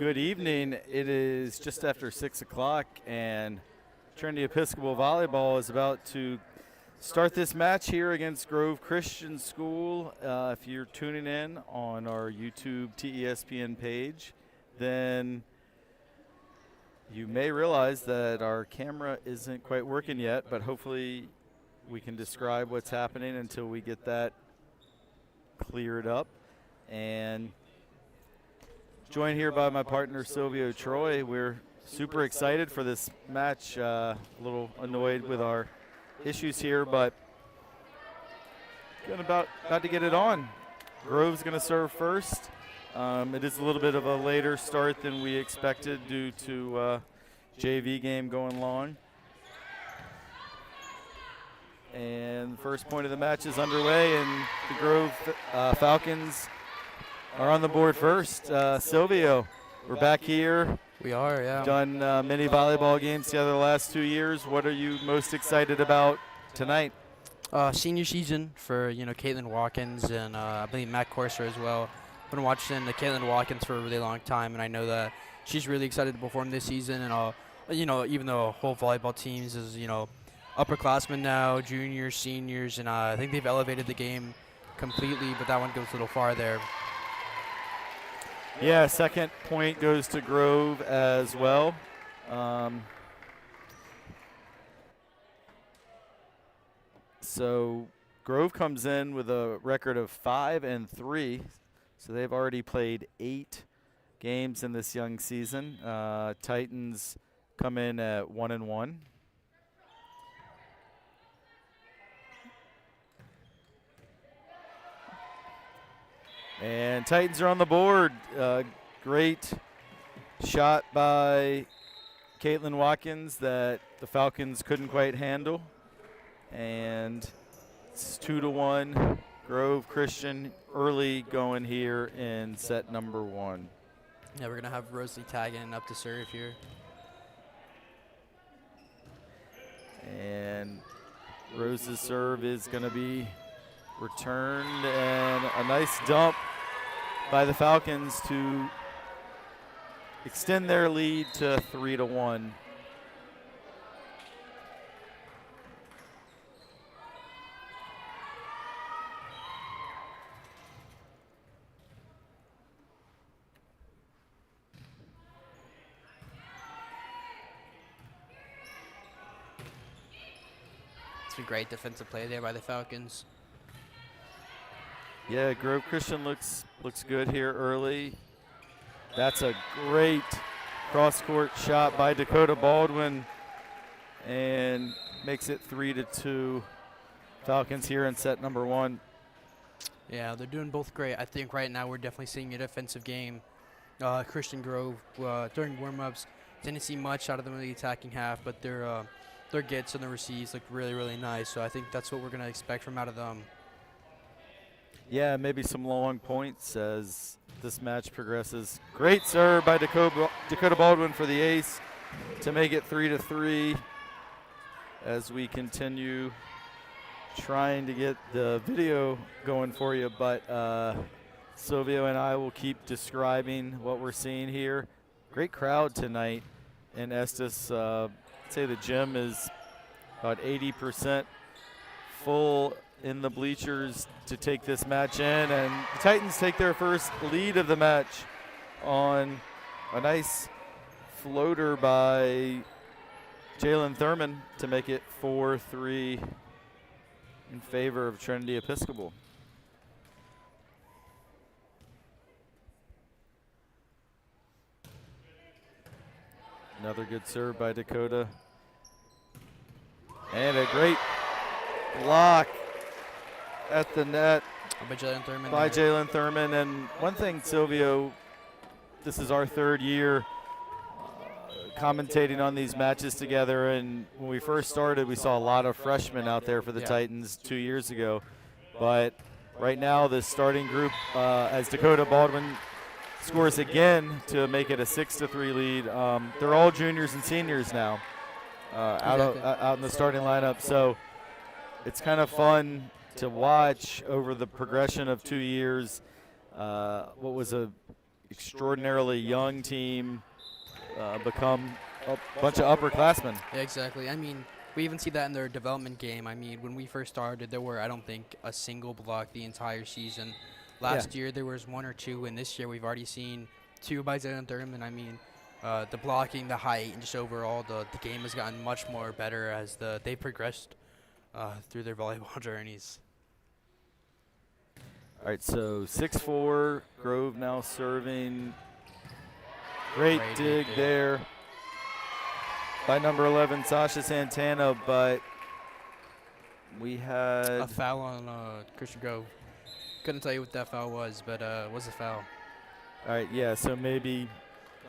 Good evening. It is just after 6 o'clock, and Trinity Episcopal Volleyball is about to start this match here against Grove Christian School. If you're tuning in on our YouTube TESPN page, then you may realize that our camera isn't quite working yet, but hopefully we can describe what's happening until we get that cleared up. And joined here by my partner Silvio Troy. We're super excited for this match. A little annoyed with our issues here, but about to get it on. Grove's going to serve first. It is a little bit of a later start than we expected due to JV game going long. And the first point of the match is underway, and the Grove Falcons are on the board first. Silvio, we're back here. We are, yeah. Done many volleyball games together the last 2 years. What are you most excited about tonight? Senior season for Caitlin Watkins and I believe Matt Corser as well. Been watching Caitlin Watkins for a really long time, and I know that she's really excited to perform this season. And even though whole volleyball teams is upperclassmen now, juniors, seniors, and I think they've elevated the game completely, but that one goes a little far there. Yeah, second point goes to Grove as well. So Grove comes in with a record of 5-3. So they've already played 8 games in this young season. Titans come in at 1-1. And Titans are on the board. Great shot by Caitlin Watkins that the Falcons couldn't quite handle. And it's 2-1. Grove Christian early going here in set number 1. Yeah, we're going to have Rosalie tagging up to serve here. And Rose's serve is going to be returned, and a nice dump by the Falcons to extend their lead to 3-1. It's a great defensive play there by the Falcons. Yeah, Grove Christian looks good here early. That's a great cross-court shot by Dakota Baldwin, and makes it 3-2 Falcons here in set number 1. Yeah, they're doing both great. I think right now we're definitely seeing a defensive game. Christian Grove, during warm-ups, didn't see much out of them in the attacking half, but their gets and the receives look really, really nice. So I think that's what we're going to expect from out of them. Yeah, maybe some long points as this match progresses. Great serve by Dakota Baldwin for the ace to make it 3-3 as we continue trying to get the video going for you. But Silvio and I will keep describing what we're seeing here. Great crowd tonight in Estes. I'd say the gym is about 80% full in the bleachers to take this match in, and the Titans take their first lead of the match on a nice floater by Jalen Thurman to make it 4-3 in favor of Trinity Episcopal. Another good serve by Dakota, and a great block at the net by Jalen Thurman. And one thing, Silvio, this is our 3rd year commentating on these matches together, and when we first started we saw a lot of freshmen out there for the Titans 2 years ago, but right now the starting group, as Dakota Baldwin scores again to make it a 6-3 lead, they're all juniors and seniors now out in the starting lineup. So it's kind of fun to watch over the progression of 2 years. What was a extraordinarily young team become a bunch of upperclassmen. Yeah, exactly. I mean, we even see that in their development game. I mean, when we first started, there were, I don't think, a single block the entire season. Last year, there was 1 or 2, and this year we've already seen 2 by Zayden Thurman. I mean, the blocking, the height, and just overall, the game has gotten much more better as they progressed through their volleyball journeys. All right, so 6-4, Grove now serving. Great dig there by number 11, Sasha Santana, but we had a foul on Christian Grove. Couldn't tell you what that foul was, but was a foul. All right, yeah, so maybe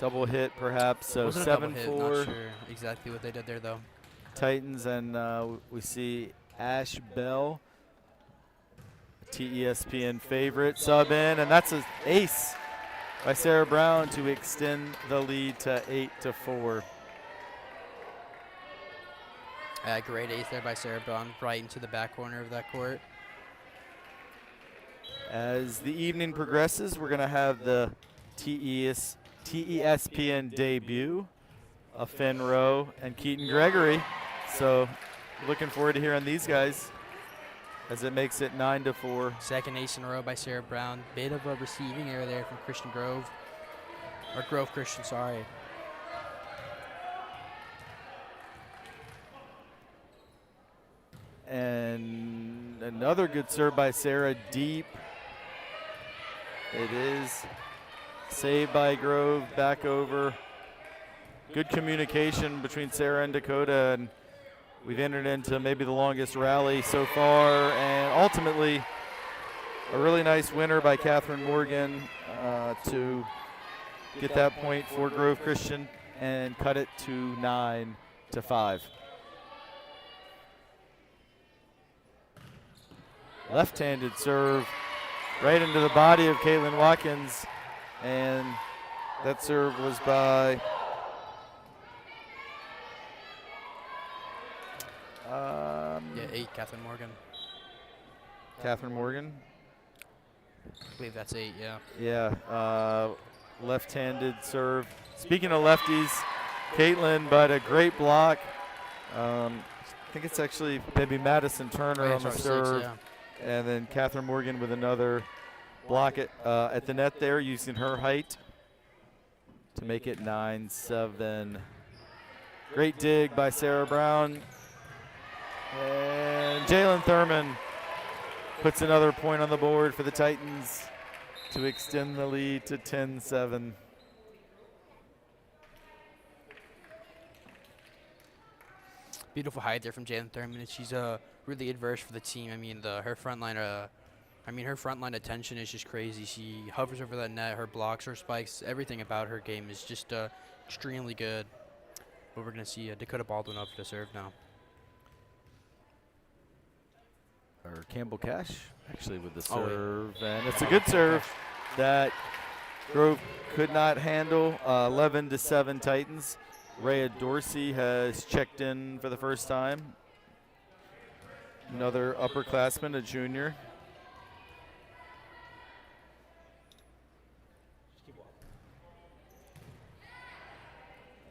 double hit perhaps. So 7-4. Not sure exactly what they did there, though. Titans, and we see Ash Bell, TESPN favorite, sub in, and that's an ace by Sarah Brown to extend the lead to 8-4. Great ace there by Sarah Brown, right into the back corner of that court. As the evening progresses, we're going to have the TESPN debut of Finn Rowe and Keaton Gregory. So looking forward to hearing these guys as it makes it 9-4. Second ace in a row by Sarah Brown. Bit of a receiving error there from Christian Grove. Or Grove Christian, sorry. And another good serve by Sarah, deep. It is saved by Grove, back over. Good communication between Sarah and Dakota, and we've entered into maybe the longest rally so far, and ultimately a really nice winner by Catherine Morgan to get that point for Grove Christian and cut it to 9-5. Left-handed serve right into the body of Caitlin Watkins, and that serve was by yeah, 8, Catherine Morgan. Catherine Morgan. I believe that's 8, yeah. Yeah, left-handed serve. Speaking of lefties, Caitlin, but a great block. I think it's actually maybe Madison Turner on the serve. 6, yeah. And then Catherine Morgan with another block at the net there, using her height to make it 9-7. Great dig by Sarah Brown. And Jalen Thurman puts another point on the board for the Titans to extend the lead to 10-7. Beautiful height there from Jalen Thurman, and she's really adverse for the team. I mean, her front line attention is just crazy. She hovers over that net, her blocks, her spikes, everything about her game is just extremely good. But we're gonna see Dakota Baldwin up to serve now. Or Campbell Cash actually with the serve, and it's a good serve that Grove could not handle. 11-7 Titans. Rhea Dorsey has checked in for the first time. Another upperclassman, a junior.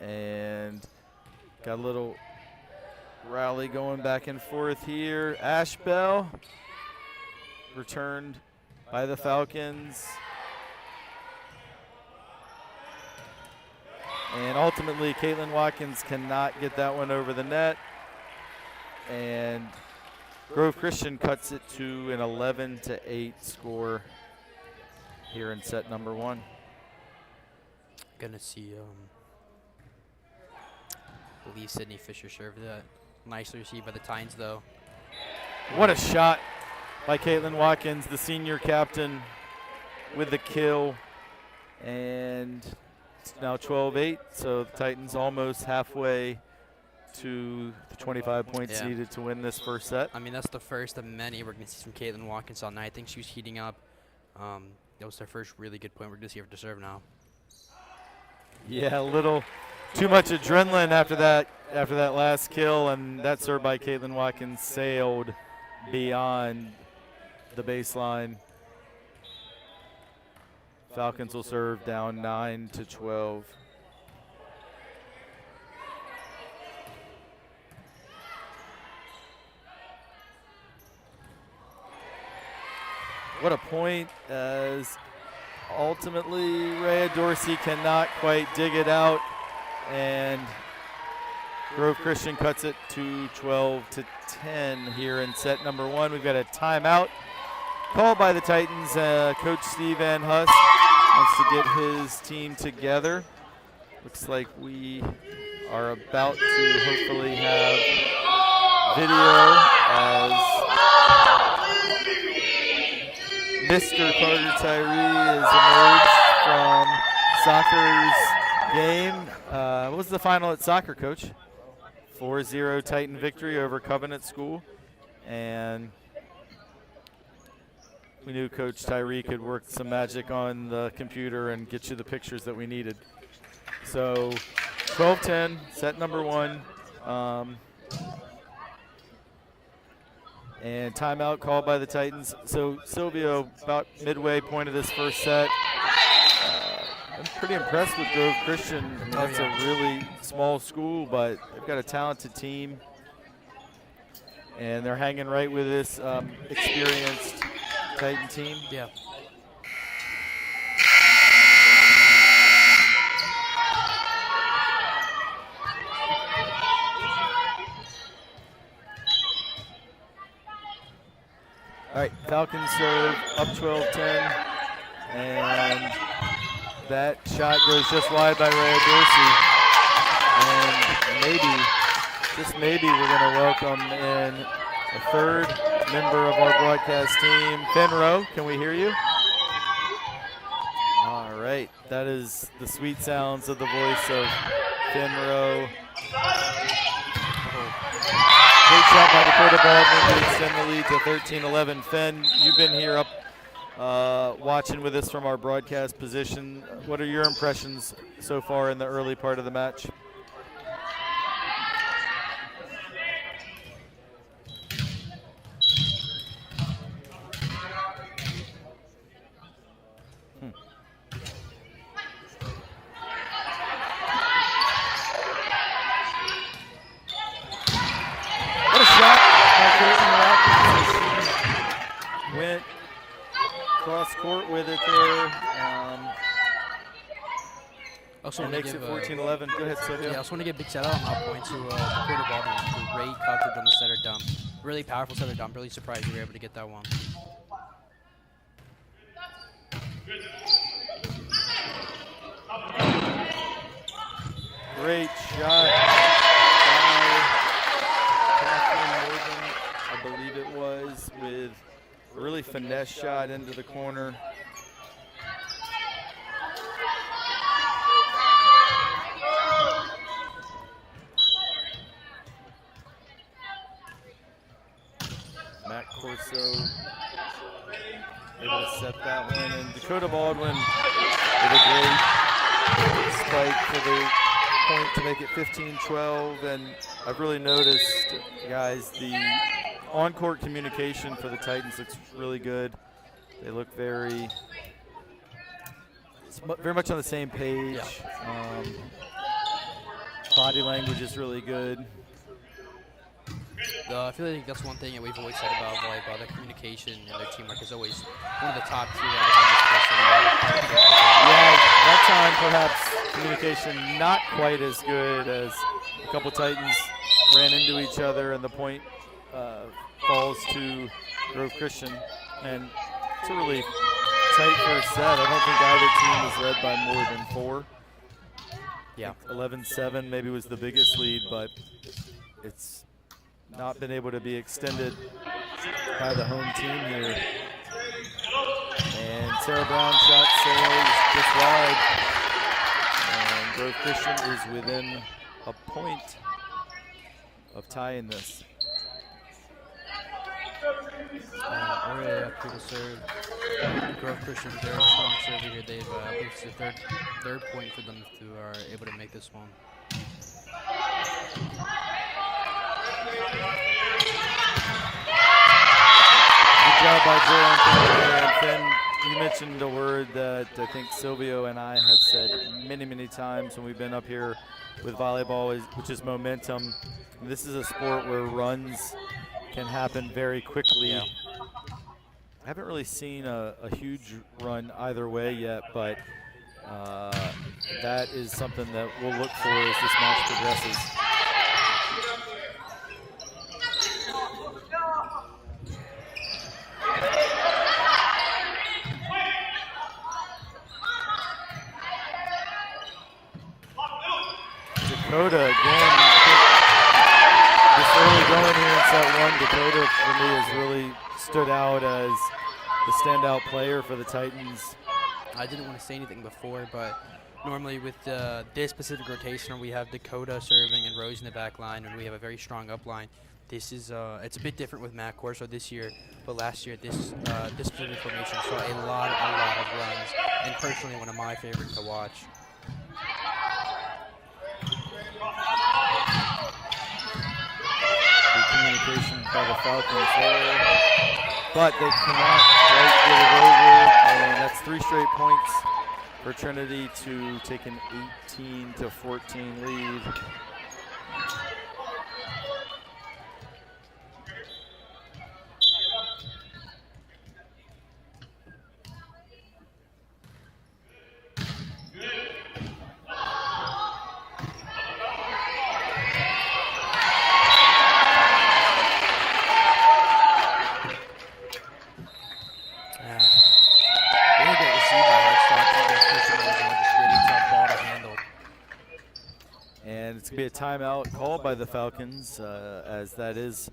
And got a little rally going back and forth here. Ash Bell returned by the Falcons. And ultimately, Caitlin Watkins cannot get that one over the net. And Grove Christian cuts it to an 11-8 score here in set number 1. Gonna see, I believe Sydney Fisher served that. Nicely received by the Titans, though. What a shot by Caitlin Watkins, the senior captain, with the kill. And it's now 12-8, so the Titans almost halfway to the 25 points needed to win this first set. I mean, that's the first of many we're going to see from Caitlin Watkins all night. I think she was heating up. That was their first really good point. We're going to see her to serve now. Yeah, a little too much adrenaline after that last kill, and that serve by Caitlin Watkins sailed beyond the baseline. Falcons will serve down 9-12. What a point, as ultimately Rhea Dorsey cannot quite dig it out, and Grove Christian cuts it to 12-10 here in set number 1. We've got a timeout called by the Titans. Coach Steve Van Huss wants to get his team together. Looks like we are about to hopefully have video as Mr. Carter Tyree has emerged from soccer's game. What was the final at soccer, Coach? 4-0 Titan victory over Covenant School. And we knew Coach Tyree could work some magic on the computer and get you the pictures that we needed. So 12-10, set number 1. And timeout called by the Titans. So Silvio, about midway point of this first set. I'm pretty impressed with Grove Christian. That's a really small school, but they've got a talented team. And they're hanging right with this experienced Titan team. Yeah. All right, Falcons serve up 12-10, and that shot goes just wide by Rhea Dorsey. And maybe, just maybe, we're going to welcome in a third member of our broadcast team. Finn Rowe, can we hear you? All right, that is the sweet sounds of the voice of Finn Rowe. Great shot by Dakota Baldwin to extend the lead to 13-11. Finn, you've been here up watching with us from our broadcast position. What are your impressions so far in the early part of the match? Court with it there. Also makes it 14-11. Go ahead, Sylvia. Yeah, I also want to give a big shout out on that point to Dakota Baldwin. Great coverage on the setter dump. Really powerful setter dump. Really surprised you were able to get that one. Great shot by Morgan, I believe it was, with a really finesse shot into the corner. Matt Corso able to set that one, and Dakota Baldwin with a great spike for the point to make it 15-12. And I've really noticed, guys, the on-court communication for the Titans looks really good. They look very much on the same page. Yeah. Body language is really good. I feel like that's one thing that we've always said about volleyball. The communication and their teamwork is always one of the top two. Yeah, that time perhaps communication not quite as good, as a couple Titans ran into each other and the point falls to Grove Christian. And it's a really tight first set. I don't think either team was led by more than 4. Yeah. 11-7 maybe was the biggest lead, but it's not been able to be extended by the home team here. And Sarah Brown shot sails just wide. And Grove Christian is within a point of tying this. Already up to the serve. Grove Christian, very strong serve here. They've, I believe it's the third point for them to are able to make this one. Good job by Joe and Finn. You you mentioned a word that I think Silvio and I have said many, many times when we've been up here with volleyball, which is momentum. This is a sport where runs can happen very quickly. Yeah. I haven't really seen a huge run either way yet, but that is something that we'll look for as this match progresses. Dakota again. This early going here in set one, Dakota for me has really stood out as the standout player for the Titans. I didn't want to say anything before, but normally with this specific rotation, we have Dakota serving and Rose in the back line, and we have a very strong up line. This is it's a bit different with Matt Corso this year, but last year this specific formation saw a lot of runs, and personally one of my favorites to watch. Good communication by the Falcons there, but they cannot quite get it over, and that's 3 straight points for Trinity to take an 18-14 lead. It's going to be a timeout called by the Falcons, as that is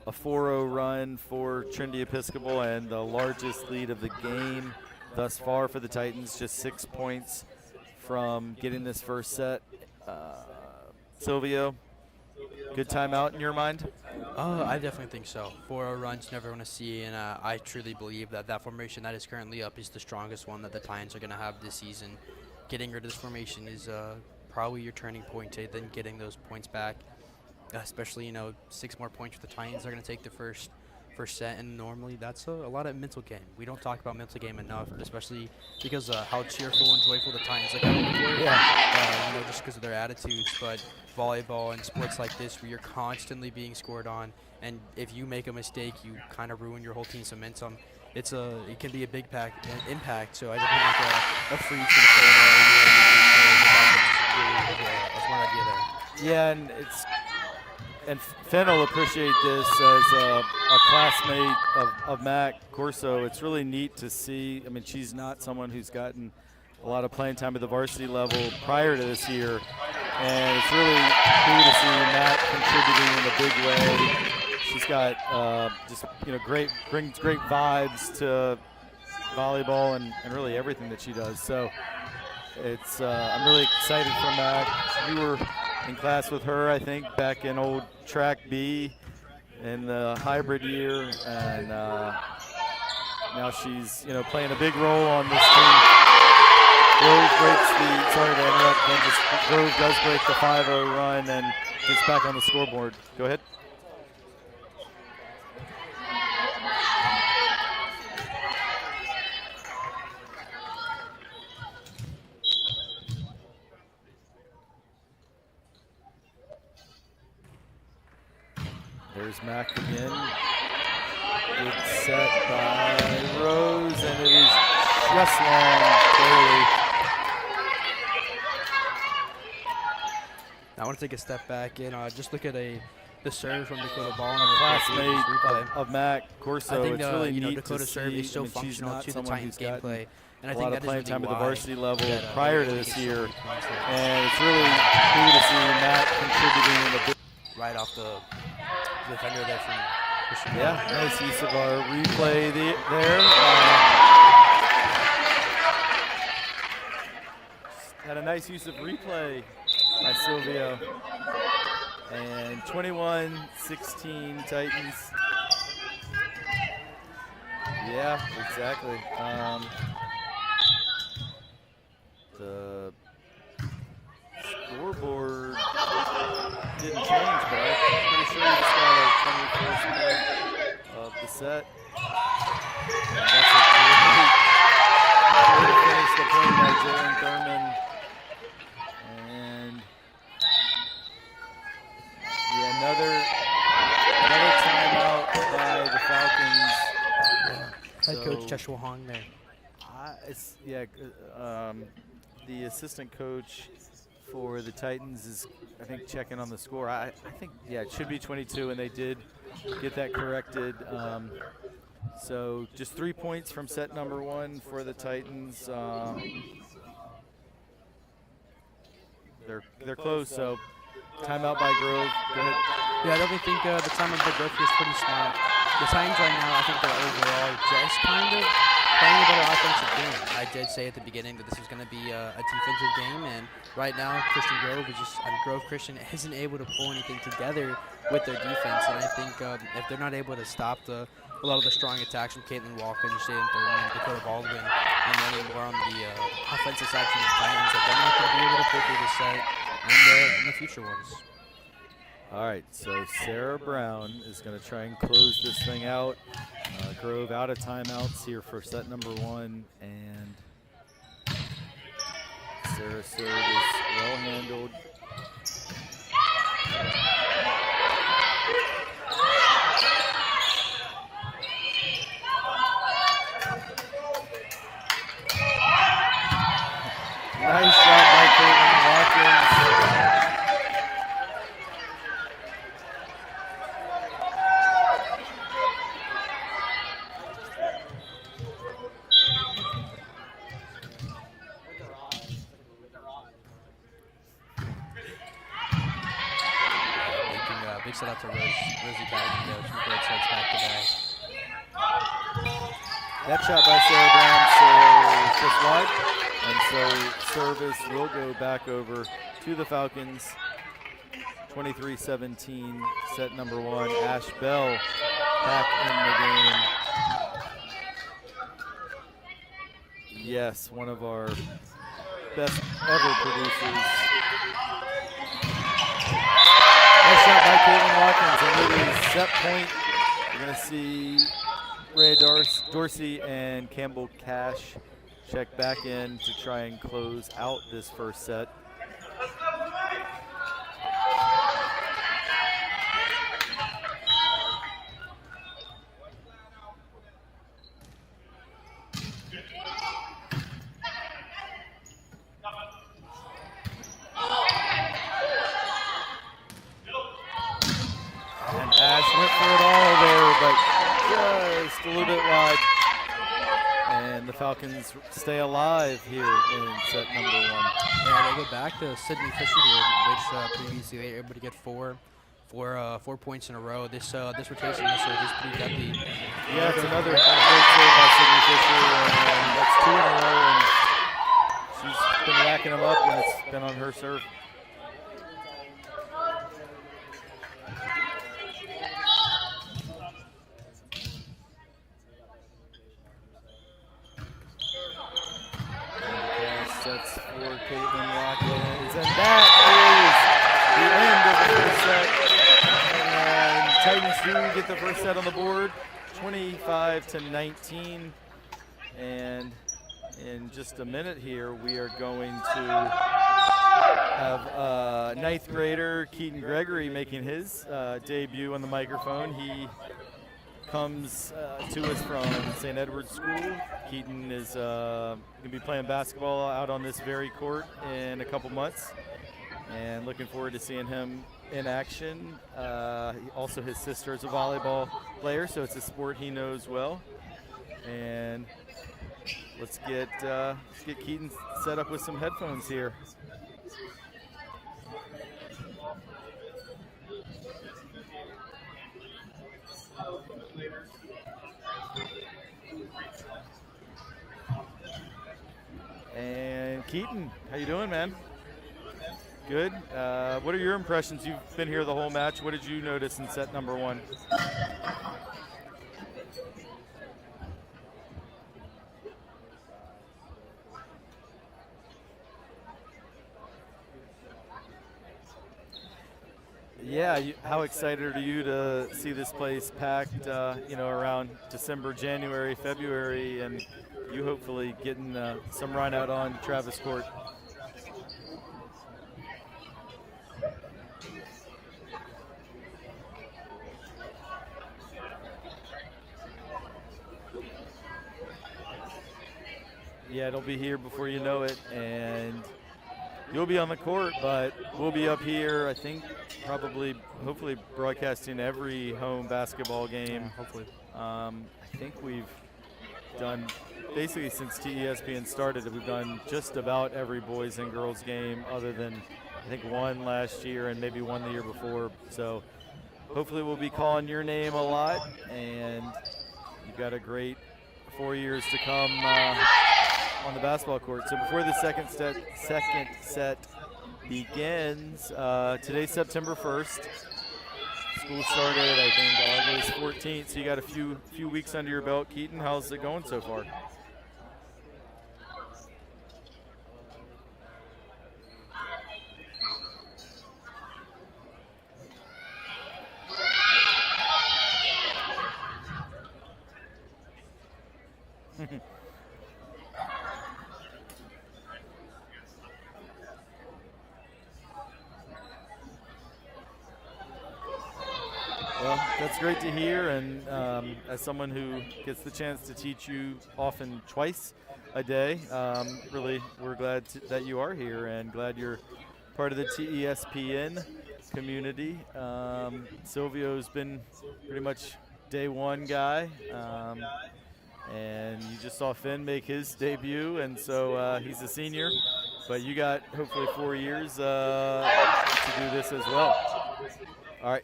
a 4-0 run for Trinity Episcopal and the largest lead of the game thus far for the Titans, just 6 points from getting this first set. Silvio, good timeout in your mind? I definitely think so. 4-0 runs, never want to see, and I truly believe that that formation that is currently up is the strongest one that the Titans are going to have this season. Getting rid of this formation is probably your turning point to then getting those points back, especially 6 more points for the Titans. They're going to take the first set, and normally that's a lot of mental game. We don't talk about mental game enough, especially because how cheerful and joyful the Titans look at just because of their attitudes. But volleyball and sports like this, where you're constantly being scored on, and if you make a mistake, you kind of ruin your whole team's momentum. It can be a big impact. So I just think a freeze for the player. A smart idea there. Yeah, and Finn will appreciate this as a classmate of Matt Corso. It's really neat to see. I mean, she's not someone who's gotten a lot of playing time at the varsity level prior to this year, and it's really cool to see Matt contributing in a big way. She's got brings great vibes to volleyball and really everything that she does. So it's I'm really excited for Matt. We were in class with her, I think, back in old track B in the hybrid year, and now she's playing a big role on this team. Grove does break the 5-0 run and gets back on the scoreboard. Go ahead. There's Mac again. Good set by Rose, and it is just long, barely. I want to take a step back and just look at the serve from Dakota Ball. Classmate of Mac Corso. I think it's really neat Dakota to serve see. is so functional to the Titans gameplay. And I a think lot of that playing is time really at the varsity level that, prior to this year, and it's really cool to see Matt contributing in the big right off the defender there from Christian. Yeah, nice use of our replay there. Had a nice use of replay by Silvio. And 21-16 Titans. Yeah, exactly. The scoreboard didn't change, but I'm pretty sure we just got a 21st point of the set. That's a Joshua Hong there? The assistant coach for the Titans is, I think, checking on the score. I think, yeah, it should be 22, and they did get that corrected. So just 3 points from set number 1 for the Titans. They're close, so timeout by Grove. Go ahead. Yeah, I definitely think the timeout by Grove is pretty smart. The Titans right now, I think they're overall just kind of playing a better offensive game. I did say at the beginning that this was going to be a defensive game, and right now Grove Christian isn't able to pull anything together with their defense. And I think if they're not able to stop a lot of the strong attacks from Caitlin Watkins, Jaden Thurman, Dakota Baldwin, and then more on the offensive side from the Titans, that they're not going to be able to pull through the set and the future ones. All right, so Sarah Brown is going to try and close this thing out. Grove out of timeouts here for set number 1, and Sarah's serve is well handled. Nice shot by Caitlin Watkins. Big shout out to Rosie Biden, though. She great sets back to back. That shot by Sarah Brown, so just wide. And so service will go back over to the Falcons. 23-17, set number 1. Ash Bell back in the game. Yes, one of our best ever producers. Nice shot by Caitlin Watkins, and it is set point. We're going to see Rhea Dorsey and Campbell Cash check back in to try and close out this first set. Went for it all there, but just a little bit wide. And the Falcons stay alive here in set number 1. Yeah, they go back to Sydney Fisher here, which previously they were able to get four points in a row. This rotation is pretty deadly. Yeah, it's another great save by Sydney Fisher, and that's 2 in a row, and she's been racking them up, and it's been on her serve. Sets for Caitlin Watkins, and that is the end of the first set. And Titans do get the first set on the board, 25-19. And in just a minute here, we are going to have 9th grader Keaton Gregory making his debut on the microphone. He comes to us from St. Edward's School. Keaton is going to be playing basketball out on this very court in a couple months, and looking forward to seeing him in action. Also, his sister is a volleyball player, so it's a sport he knows well. And let's get Keaton set up with some headphones here. And Keaton, how you doing, man? Good. What are your impressions? You've been here the whole match. What did you notice in set number 1? Yeah, how excited are you to see this place packed, around December, January, February, and you hopefully getting some run out on Travis Court? Yeah, it'll be here before you know it, and you'll be on the court, but we'll be up here, I think, hopefully broadcasting every home basketball game. Yeah, hopefully. I think we've done, basically since TESPN started, we've done just about every boys and girls game other than, I think, one last year and maybe one the year before. So hopefully we'll be calling your name a lot, and you've got a great 4 years to come on the basketball court. So before the second set begins, today's September 1st. School started, I think, August 14th, so you got a few weeks under your belt. Keaton, how's it going so far? Well, that's great to hear, and as someone who gets the chance to teach you often twice a day, really we're glad that you are here and glad you're part of the TESPN community. Silvio's been pretty much day one guy, and you just saw Finn make his debut, and so he's a senior, but you got hopefully 4 years to do this as well. All right.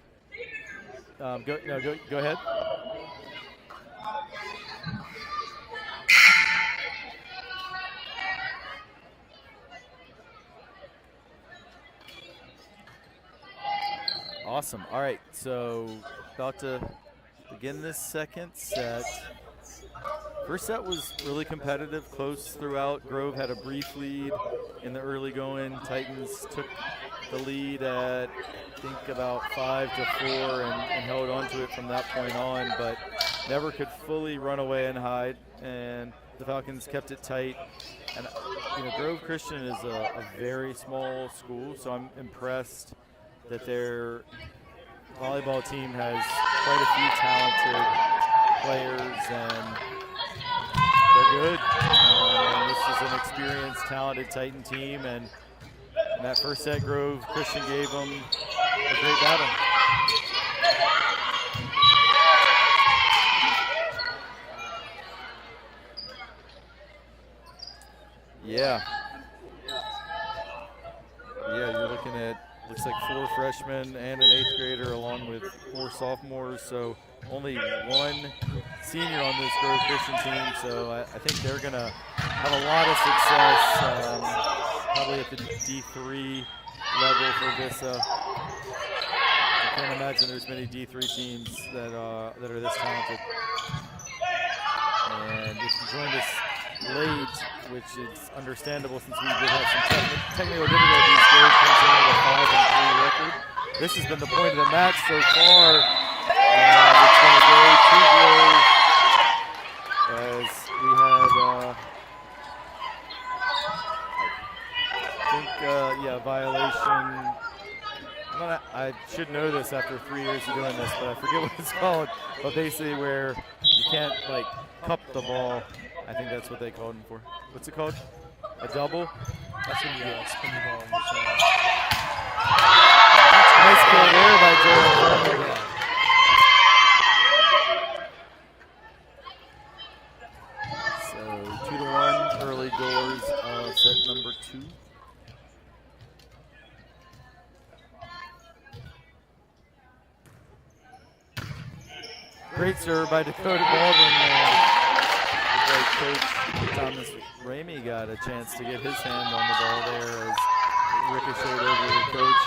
Go ahead. Awesome. All right, so about to begin this second set. First set was really competitive, close throughout. Grove had a brief lead in the early going. Titans took the lead at, I think, about 5-4 and held on to it from that point on, but never could fully run away and hide, and the Falcons kept it tight. And Grove Christian is a very small school, so I'm impressed that their volleyball team has quite a few talented players, and they're good. This is an experienced, talented Titan team, and in that first set, Grove Christian gave them a great battle. Yeah, you're looking at, looks like 4 freshmen and an 8th grader along with 4 sophomores, so only 1 senior on this Grove Christian team, so I think they're going to have a lot of success, probably at the D3 level for Vista. I can't imagine there's many D3 teams that are this talented. And if you joined us late, which is understandable since we did have some technical difficulties, Grove comes in with a 5-3 record. This has been the point of the match so far. It's going to go to Grove as we had, violation. I should know this after 3 years of doing this, but I forget what it's called. But basically where you can't, cup the ball. I think that's what they called him for. What's it called? A double? That's when you spin the ball in your side. Nice kill there by Joel. So 2-1 early doors of set number 2. Great serve by Dakota Baldwin. Coach Thomas Ramey got a chance to get his hand on the ball there as it ricocheted over the coach.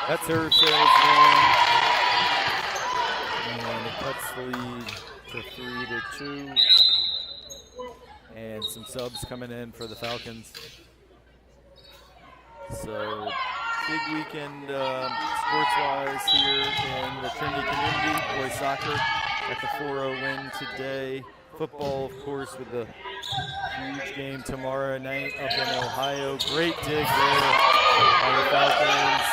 That serve sails long, and it cuts the lead to 3-2. And some subs coming in for the Falcons. So big weekend sports-wise here in the Trinity community. Boys soccer at the 4-0 win today. Football, of course, with the huge game tomorrow night up in Ohio. Great dig there by the Falcons.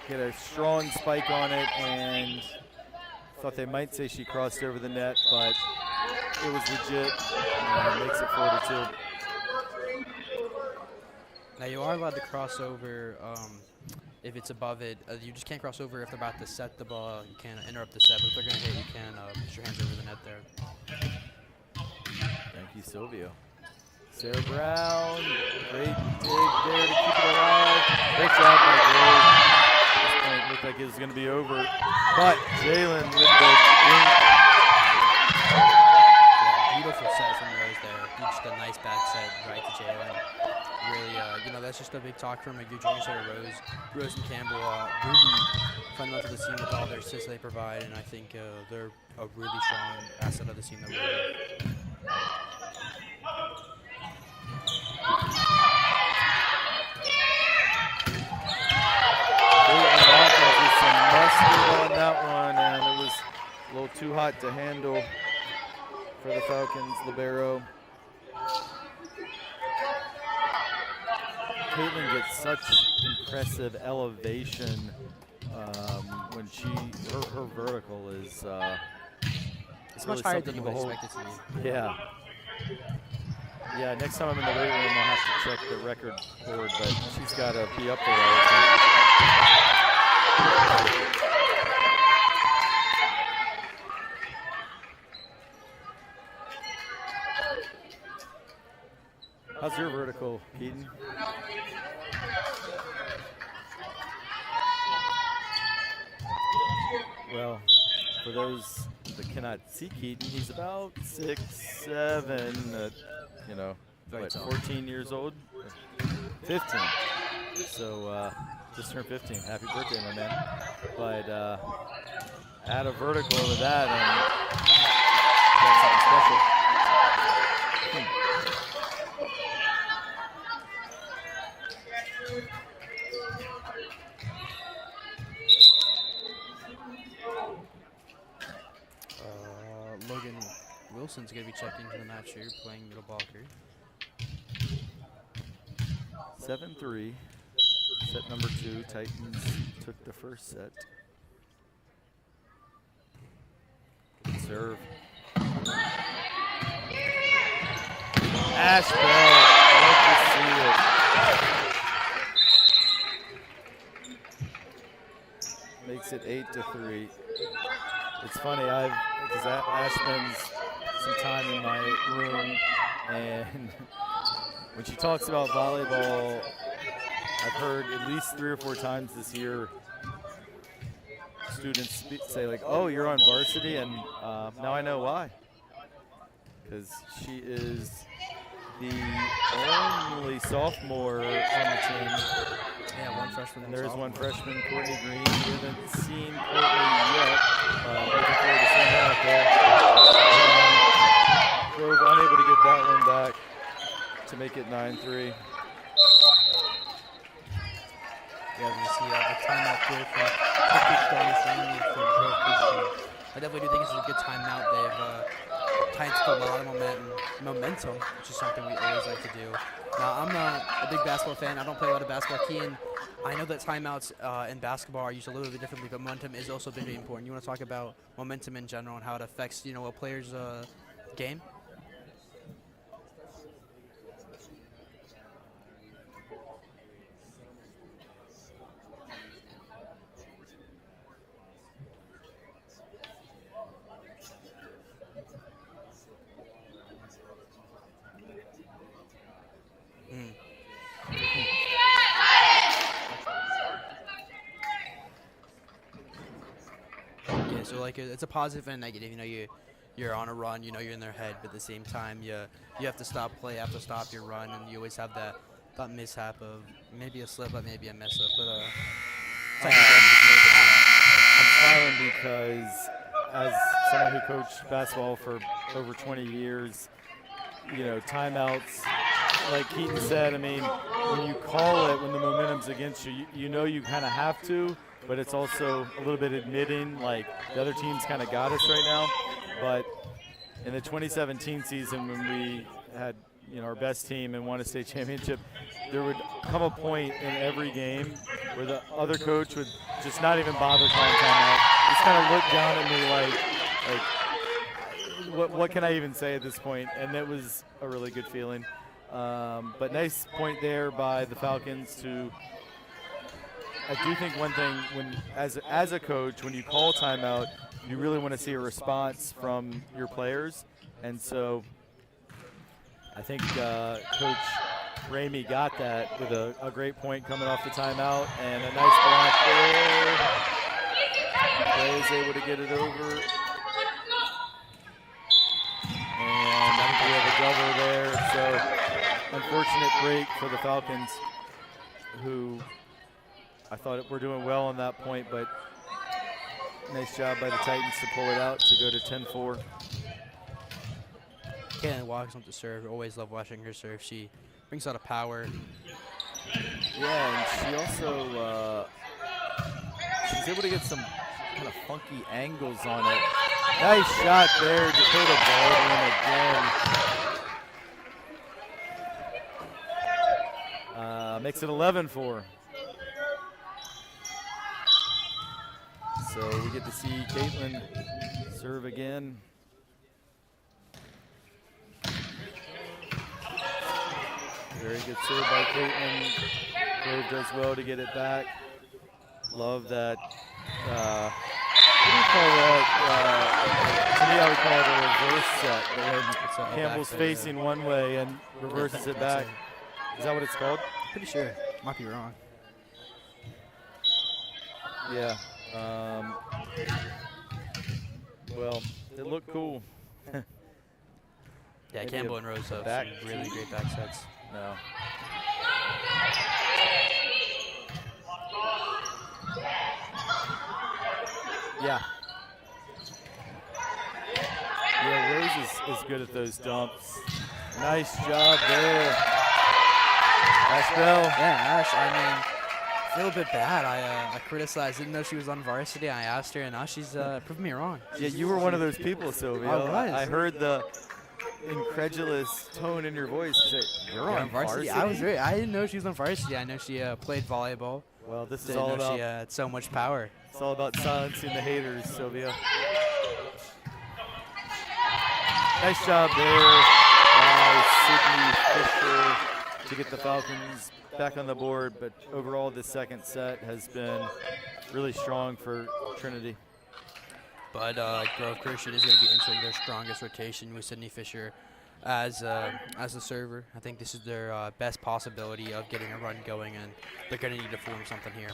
get a strong spike on it, and thought they might say she crossed over the net, but it was legit, and makes it 4-2. Now you are allowed to cross over if it's above it. You just can't cross over if they're about to set the ball. You can't interrupt the set, but if they're going to hit, you can put your hands over the net there. Thank you, Silvio. Sarah Brown, great dig there to keep it alive. Great job by Grove. This point looked like it was going to be over, but Jalen with the dink. Yeah, beautiful set from Rose there. Just a nice back set right to Jalen. Really, that's just a big talk from a good junior setter, Rose and Campbell. Really fundamental to the team with all their assists they provide, and I think they're a really strong asset of the team that we're in. Some mustard on that one, and it was a little too hot to handle for the Falcons. Libero. Caitlin gets such impressive elevation when her vertical is it's really much higher something than you to would behold. expect it to be. Yeah. Yeah, next time I'm in the weight room, I'll have to check the record board, but she's got to be up there all the time. How's your vertical, Keaton? Well, for those that cannot see Keaton, he's about 6'7", what, 14 years old? 15. So just turned 15. Happy birthday, my man. But add a vertical to that, and that's something special. Logan Wilson's going to be checked into the match here, playing middle blocker. 7-3, set number 2. Titans took the first set. Good serve. Ashbell, love to see it. Makes it 8-3. It's funny, because Ash spends some time in my room, and when she talks about volleyball, I've heard at least 3 or 4 times this year students say like, "Oh, you're on varsity," and now I know why. Because she is the only sophomore on the team. Yeah, one freshman. And there's one freshman, Courtney Green. We haven't seen Courtney yet. Looking forward to seeing her out there. Grove unable to get that one back to make it 9-3. Yeah, we see a timeout here for I definitely do think this is a good timeout. They've Titans put a lot of momentum, which is something we always like to do. Now, I'm not a big basketball fan. I don't play a lot of basketball. Kean, I know that timeouts in basketball are used a little bit differently, but momentum is also very important. You want to talk about momentum in general and how it affects, a player's game? Yeah, so like it's a positive and a negative. You're on a run. You're in their head, but at the same time, you have to stop play, you have to stop your run, and you always have that mishap of maybe a slip up, maybe a mess up. But I'm smiling because as someone who coached basketball for over 20 years, timeouts, like Keaton said, I mean, when you call it, when the momentum's against you, you kind of have to, but it's also a little bit admitting, like, the other team's kind of got us right now. But in the 2017 season, when we had our best team and won a state championship, there would come a point in every game where the other coach would just not even bother calling timeout. Just kind of look down at me like what can I even say at this point? And it was a really good feeling. But nice point there by the Falcons to. I do think one thing, as a coach, when you call timeout, you really want to see a response from your players, and so I think Coach Ramey got that with a great point coming off the timeout and a nice block there. Clay is able to get it over, and I think we have a double there. So unfortunate break for the Falcons, who I thought were doing well on that point, but nice job by the Titans to pull it out to go to 10-4. Caitlin walks on the serve. Always love watching her serve. She brings a lot of power. Yeah, and she also she's able to get some kind of funky angles on it. Nice shot there, Dakota Baldwin again. Makes it 11-4. So we get to see Caitlin serve again. Very good serve by Caitlin. Grove does well to get it back. Love that. What do you call that? To me, I would call it a reverse set. When Campbell's facing one way and reverses it back. Is that what it's called? Pretty sure. Might be wrong. Yeah. Well, it looked cool. Yeah, Maybe Campbell and Rose have back some really great back sets. No. Yeah. Yeah, Rose is good at those dumps. Nice job there. Ash Bell. Yeah, Ash, I mean, I feel a bit bad. I criticized, didn't know she was on varsity. I asked her, and now she's proved me wrong. Yeah, you were one of those people, Sylvia. I was. I heard the incredulous tone in your voice. You say, you're on varsity? I didn't know she was on varsity. I know she played volleyball. Well, this is Didn't all know about she had so much power. it's all about silencing the haters, Sylvia. Nice job there by Sydney Fisher to get the Falcons back on the board, but overall the second set has been really strong for Trinity. But Grove Christian is going to be entering their strongest rotation with Sydney Fisher as the server. I think this is their best possibility of getting a run going, and they're going to need to form something here.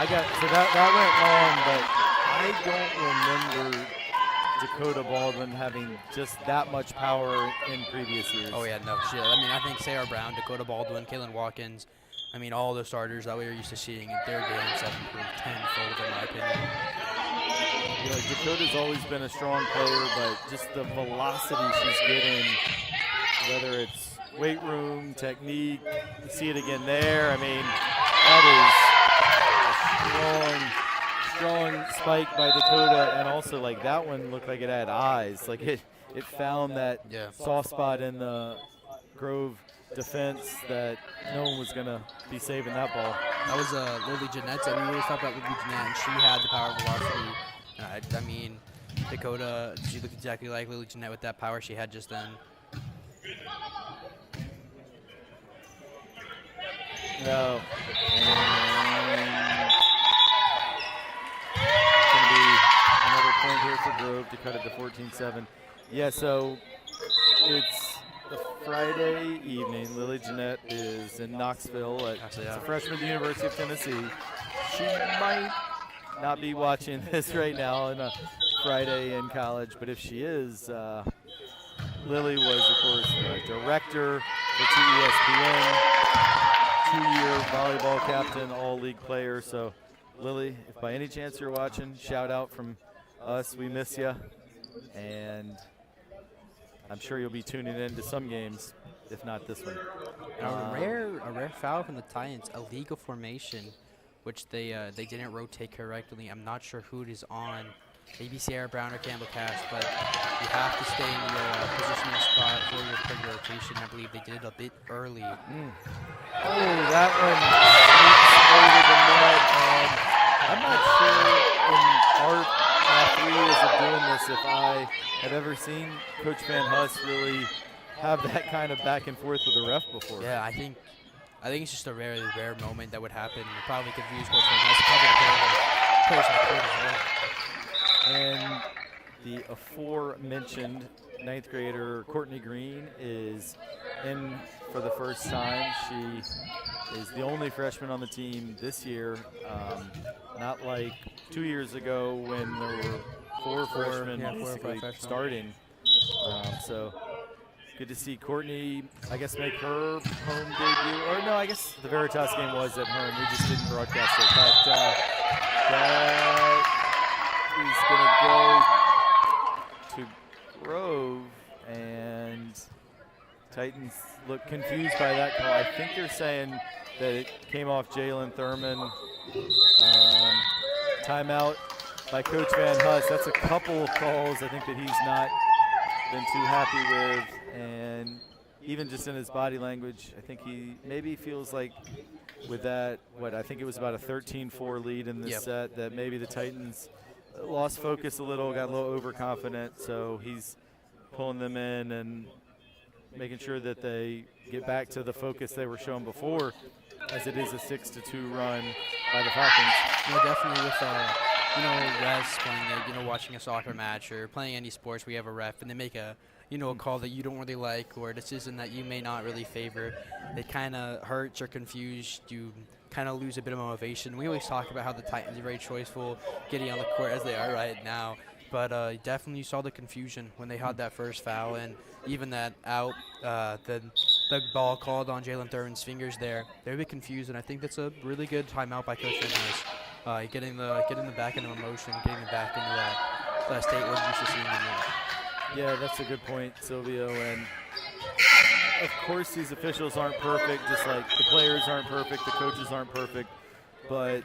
That went long, but I don't remember Dakota Baldwin having just that much power in previous years. Oh yeah, no shit. I mean, I think Sarah Brown, Dakota Baldwin, Kaylin Watkins, I mean, all the starters that we were used to seeing, their games have improved tenfold in my opinion. You know, Dakota's always been a strong player, but just the velocity she's getting, whether it's weight room, technique, you see it again there. I mean, that is a strong spike by Dakota, and also like that one looked like it had eyes. Like it found that soft spot in the Grove defense that no one was gonna be saving that ball. That was Lily Jeanette. We always talked about Lily Jeanette, and she had the power of velocity. I mean, Dakota, she looked exactly like Lily Jeanette with that power she had just then. No. Going to be another point here for Grove to cut it to 14-7. Yeah, so it's the Friday evening. Lily Jeanette is in Knoxville. She's a freshman at the University of Tennessee. She might not be watching this right now on a Friday in college, but if she is, Lily was, of course, the director for ESPN, two-year volleyball captain, all-league player. So, Lily, if by any chance you're watching, shout out from us. We miss you, and I'm sure you'll be tuning in to some games. if not this one. And a rare foul from the Titans, a legal formation, which they didn't rotate correctly. I'm not sure who it is on. Maybe Sierra Brown or Campbell Cash, but you have to stay in your positional spot for your quick rotation. I believe they did it a bit early. Oh, that one sneaks over the net. I'm not sure in our 3 years of doing this if I have ever seen Coach Van Huss really have that kind of back and forth with a ref before. Yeah, I think it's just a rare moment that would happen. It probably confused Coach Van Huss, probably the players in the court as well. And the aforementioned 9th grader Courtney Green is in for the first time. She is the only freshman on the team this year, not like 2 years ago when there were 4 freshmen basically starting. So good to see Courtney, I guess, make her home debut. Or no, I guess the Veritas game was at home. We just didn't broadcast it. But that is going to go to Grove, and Titans look confused by that call. I think they're saying that it came off Jalen Thurman. Timeout by Coach Van Huss. That's a couple of calls I think that he's not been too happy with, and even just in his body language, I think he maybe feels like with that, I think it was about a 13-4 lead in this set, that maybe the Titans lost focus a little, got a little overconfident, so he's pulling them in and making sure that they get back to the focus they were showing before, as it is a 6-2 run by the Falcons. Definitely with refs playing, watching a soccer match or playing any sports, we have a ref and they make a call that you don't really like or a decision that you may not really favor. It kind of hurts or confused. You kind of lose a bit of motivation. We always talk about how the Titans are very choiceful getting on the court as they are right now. But definitely you saw the confusion when they had that first foul, and even that out, the ball called on Jalen Thurman's fingers there. They're a bit confused, and I think that's a really good timeout by Coach Van Huss. Getting the back into emotion, getting them back into that state we're used to seeing them in. Yeah, that's a good point, Silvio. And of course, these officials aren't perfect, just like the players aren't perfect, the coaches aren't perfect. But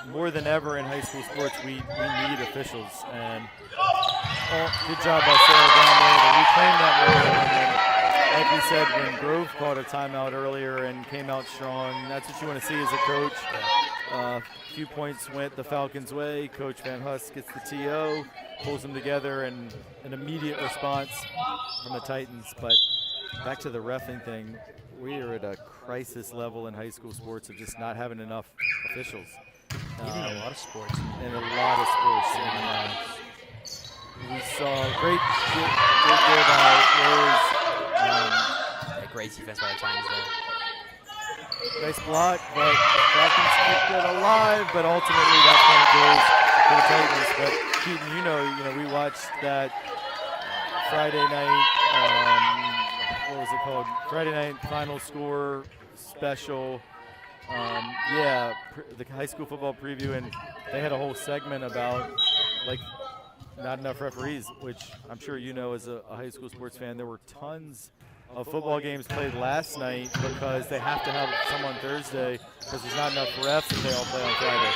more than ever in high school sports, we need officials. And good job by Sarah Brown there to reclaim that moment. And like we said, when Grove caught a timeout earlier and came out strong, that's what you want to see as a coach. A few points went the Falcons' way. Coach Van Huss gets the TO, pulls them together, and an immediate response from the Titans. But back to the reffing thing, we are at a crisis level in high school sports of just not having enough officials. Even a lot of sports. And a lot of sports. And, we saw great goal by Rose. Great defense by the Titans there. Nice block, but Falcons kept it alive, but ultimately that point goes to the Titans. But Keaton, we watched that Friday night, what was it called? Friday night final score special. The high school football preview, and they had a whole segment about not enough referees, which I'm sure as a high school sports fan. There were tons of football games played last night because they have to have some on Thursday because there's not enough refs if they all play on Friday.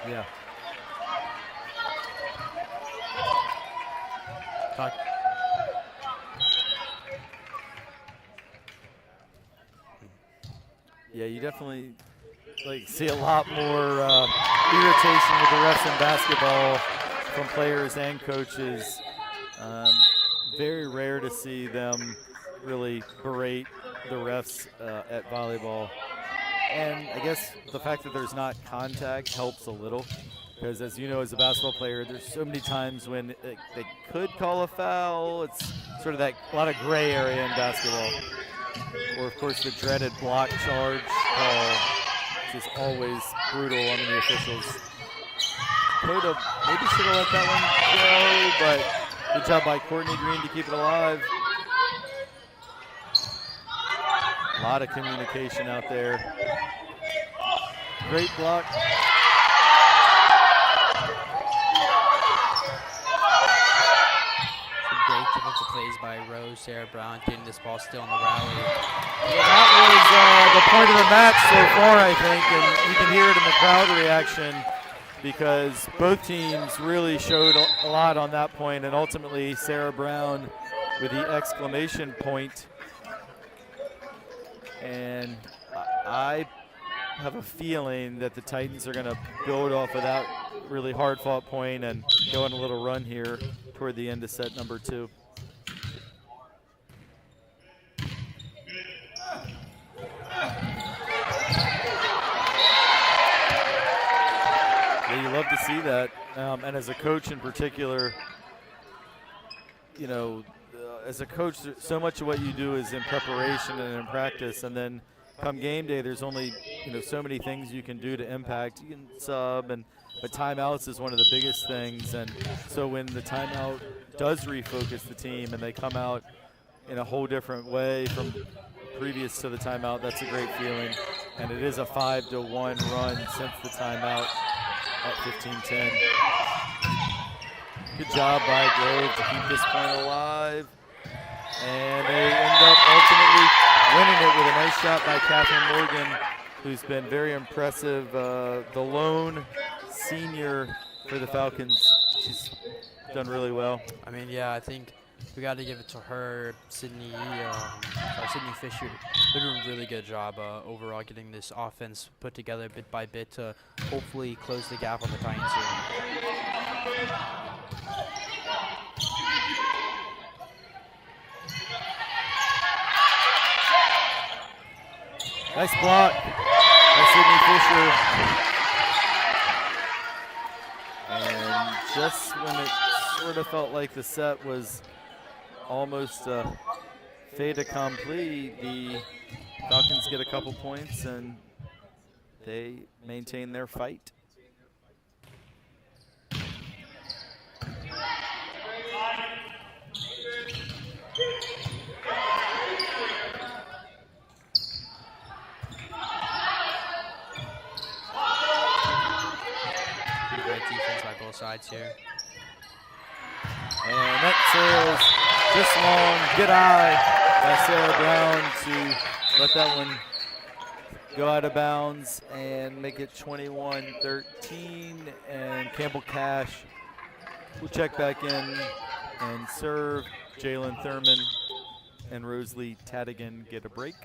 Yeah. Talk. Yeah, you definitely see a lot more irritation with the refs in basketball from players and coaches. Very rare to see them really berate the refs at volleyball. And I guess the fact that there's not contact helps a little, because as you know, as a basketball player, there's so many times when they could call a foul. It's sort of a lot of gray area in basketball. Or of course the dreaded block charge call, which is always brutal on the officials. Dakota maybe should have let that one go, but good job by Courtney Green to keep it alive. A lot of communication out there. Great block. Some great defensive plays by Rose, Sarah Brown, getting this ball still in the rally. Yeah, that was the point of the match so far, I think, and you can hear it in the crowd reaction because both teams really showed a lot on that point, and ultimately Sarah Brown with the exclamation point. And I have a feeling that the Titans are going to build off of that really hard-fought point and go on a little run here toward the end of set number 2. Yeah, you love to see that. And as a coach in particular, you know, as a coach, so much of what you do is in preparation and in practice, and then come game day, there's only so many things you can do to impact. You can sub, but timeouts is one of the biggest things. And so when the timeout does refocus the team and they come out in a whole different way from previous to the timeout, that's a great feeling. And it is a 5-1 run since the timeout at 15-10. Good job by Grove to keep this point alive. And they end up ultimately winning it with a nice shot by Catherine Morgan, who's been very impressive. The lone senior for the Falcons. She's done really well. I mean, yeah, I think we got to give it to her. Sydney Fisher, they're doing a really good job overall getting this offense put together bit by bit to hopefully close the gap on the Titans here. Nice block by Sydney Fisher. And just when it sort of felt like the set was almost a fait accompli, the Falcons get a couple points and they maintain their fight. Great defense by both sides here. And that sails just long. Good eye by Sarah Brown to let that one go out of bounds and make it 21-13. And Campbell Cash will check back in and serve. Jalen Thurman and Rosalie Tadigan get a break.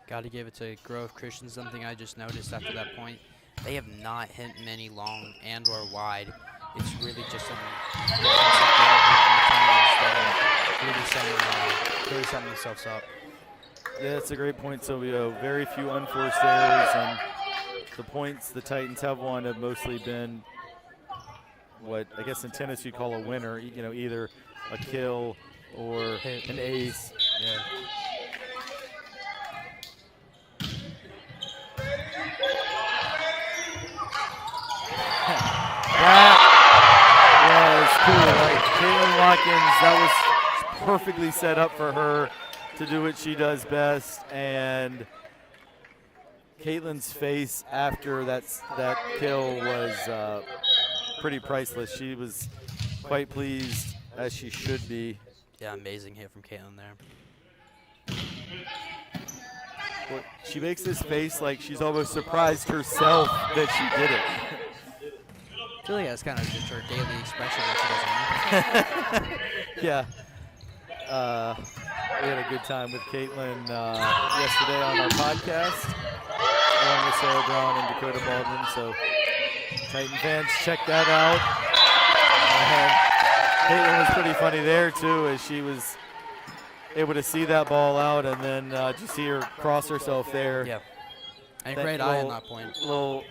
Got to give it to Grove Christian. Something I just noticed after that point, they have not hit many long and or wide. It's really just some defensive game that really setting themselves up. Yeah, that's a great point, Silvio. Very few unforced errors, and the points the Titans have won have mostly been what I guess in tennis you call a winner. Either a kill or an ace. Yeah. That was cool. Like Caitlin Watkins, that was perfectly set up for her to do what she does best. And Caitlin's face after that kill was pretty priceless. She was quite pleased, as she should be. Yeah, amazing hit from Caitlin there. Well, she makes this face like she's almost surprised herself that she did it. I feel like that's kind of just her daily expression that she doesn't. Yeah. We had a good time with Caitlin yesterday on our podcast, along with Sarah Brown and Dakota Baldwin. So, Titan fans, check that out. Caitlin was pretty funny there, too, as she was able to see that ball out and then just see her cross herself there. Yeah. And great eye on that point. Little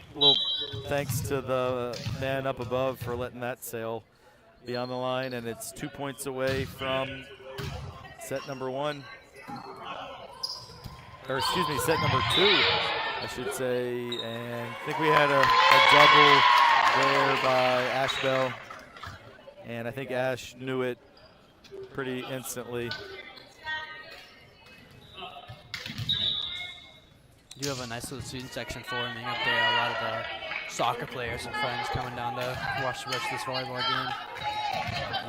thanks to the man up above for letting that sail be on the line, and it's 2 points away from set number 1. Or excuse me, set number 2, I should say. And I think we had a double there by Ashbell. And I think Ash knew it pretty instantly. You do have a nice little student section forming up there. A lot of soccer players and friends coming down to watch the rest of this volleyball game.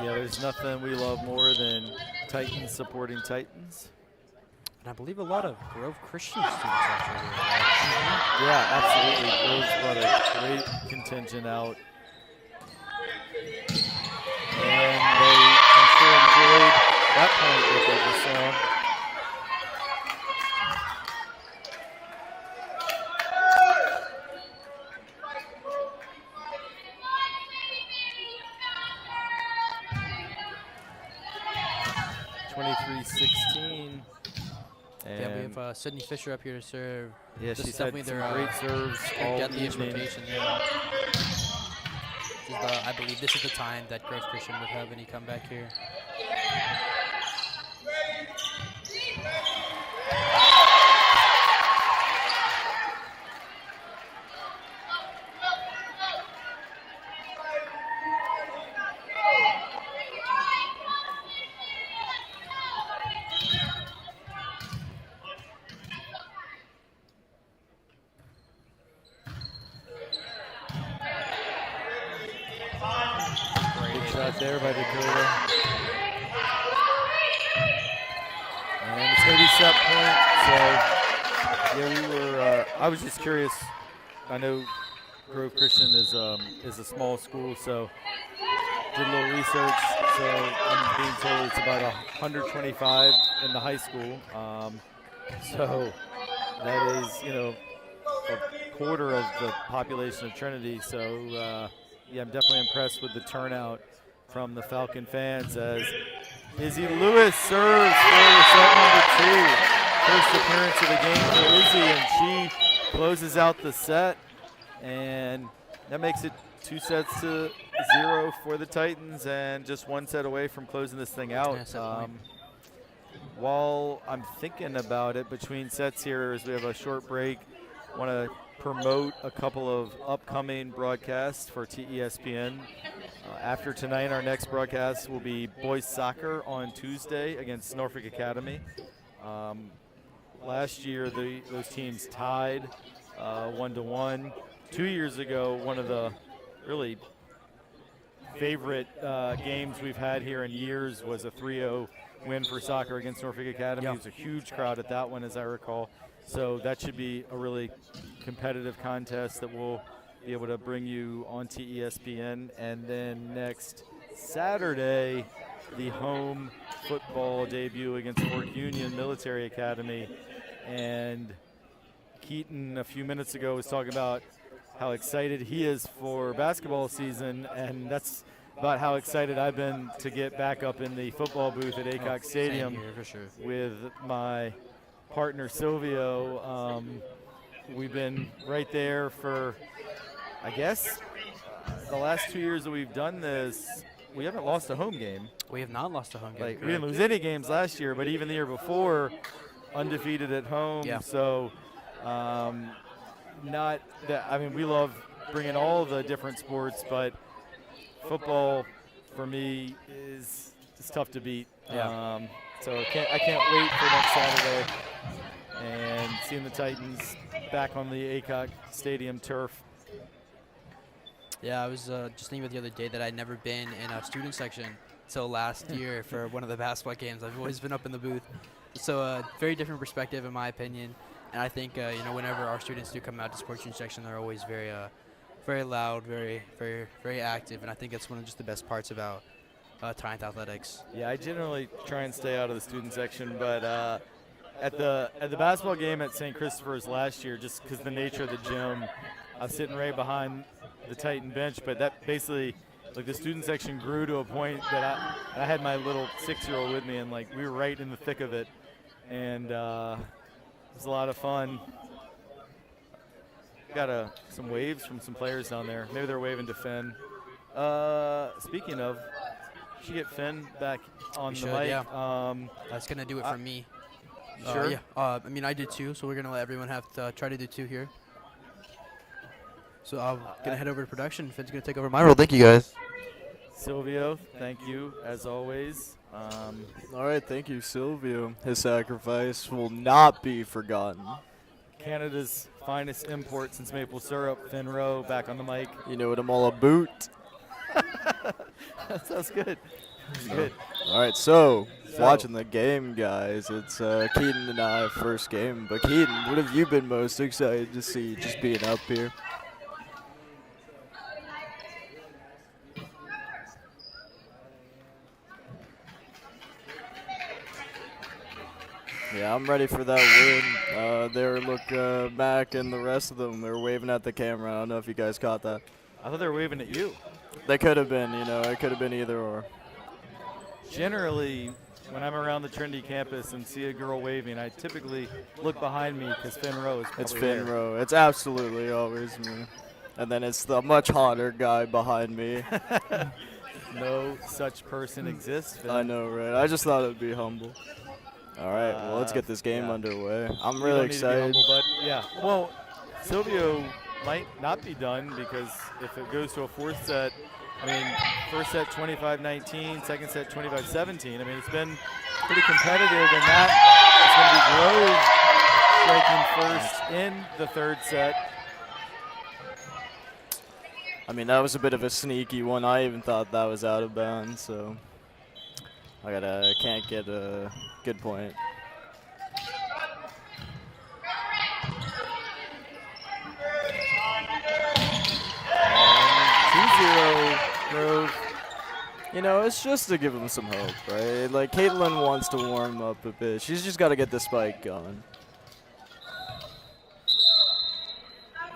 Yeah, there's nothing we love more than Titans supporting Titans. And I believe a lot of Grove Christian students actually here as well. Yeah, absolutely. Grove's brought a great contingent out. And they, I'm sure, enjoyed that point that they just saw. Yeah, we have Sydney Fisher up here to serve. Yeah, This she's is had definitely some their, great serves all get the evening. instrumentation, yeah. I believe this is the time that Grove Christian would have any comeback here. Good shot there by Dakota. And it's going to be set point. So, yeah, we were, I was just curious. I know Grove Christian is a small school, so did a little research. So I'm being told it's about 125 in the high school. So that is, you know, a quarter of the population of Trinity. So, yeah, I'm definitely impressed with the turnout from the Falcon fans as Izzy Lewis serves for set number 2. First appearance of the game for Izzy, and she closes out the set. And that makes it 2-0 for the Titans and just 1 set away from closing this thing out. While I'm thinking about it between sets here as we have a short break, I want to promote a couple of upcoming broadcasts for TESPN. After tonight, our next broadcast will be boys soccer on Tuesday against Norfolk Academy. Last year, those teams tied 1-1. 2 years ago, one of the really favorite games we've had here in years was a 3-0 win for soccer against Norfolk Academy. Yeah. It was a huge crowd at that one, as I recall. So that should be a really competitive contest that we'll be able to bring you on TESPN. And then next Saturday, the home football debut against Fort Union Military Academy. And Keaton a few minutes ago was talking about how excited he is for basketball season, and that's about how excited I've been to get back up in the football booth at Aycock Stadium Same here, for sure. with my partner Silvio. We've been right there for, I guess, the last 2 years that we've done this, we haven't lost a home game. We have not lost a home game. Like, we didn't lose any games last year, but even the year before, undefeated at home. Yeah. So, not that, I mean, we love bringing all the different sports, but football for me is tough to beat. Yeah. So I can't wait for next Saturday and seeing the Titans back on the Aycock Stadium turf. Yeah, I was just thinking about the other day that I'd never been in a student section until last year for one of the basketball games. I've always been up in the booth. So very different perspective in my opinion. And I think, you know, whenever our students do come out to sports student section, they're always very, very loud, very, very, very active. And I think that's one of just the best parts about Tynth Athletics. Yeah, I generally try and stay out of the student section, but at the basketball game at St. Christopher's last year, just because the nature of the gym, I was sitting right behind the Titan bench, but that basically, like, the student section grew to a point that I had my little 6-year-old with me, and like we were right in the thick of it, and it was a lot of fun. Got some waves from some players down there. Maybe they're waving to Finn. Speaking of, we should get Finn back on the mic. Yeah. That's going to do it for me. Sure. Yeah. I mean, I did 2, so we're going to let everyone have to try to do 2 here. So I'm going to head over to production. Finn's going to take over my role. Thank you, guys. Silvio, thank you as always. All right, thank you, Silvio. His sacrifice will not be forgotten. Canada's finest import since maple syrup, Finn Rowe, back on the mic. You know what I'm all about. That sounds good. Good. All right, so watching the game, guys. It's Keaton and I first game. But Keaton, what have you been most excited to see just being up here? Yeah, I'm ready for that win. Mac and the rest of them, they're waving at the camera. I don't know if you guys caught that. I thought they were waving at you. They could have been, it could have been either or. Generally, when I'm around the Trinity campus and see a girl waving, I typically look behind me because Finn Rowe is probably It's Finn there. Rowe. It's absolutely always me. And then it's the much hotter guy behind me. No such person exists, Finn. I know, right? I just thought it would be humble. All right, well, let's get this game yeah. underway. I'm You really don't need to be excited. humble, but yeah. Well, Silvio might not be done because if it goes to a fourth set, first set 25-19, second set 25-17. It's been pretty competitive, and that is going to be Grove breaking first in the third set. That was a bit of a sneaky one. I even thought that was out of bounds, so I can't get a good point. And 2-0 Grove. It's just to give him some hope, right? Like, Caitlin wants to warm up a bit. She's just got to get the spike going.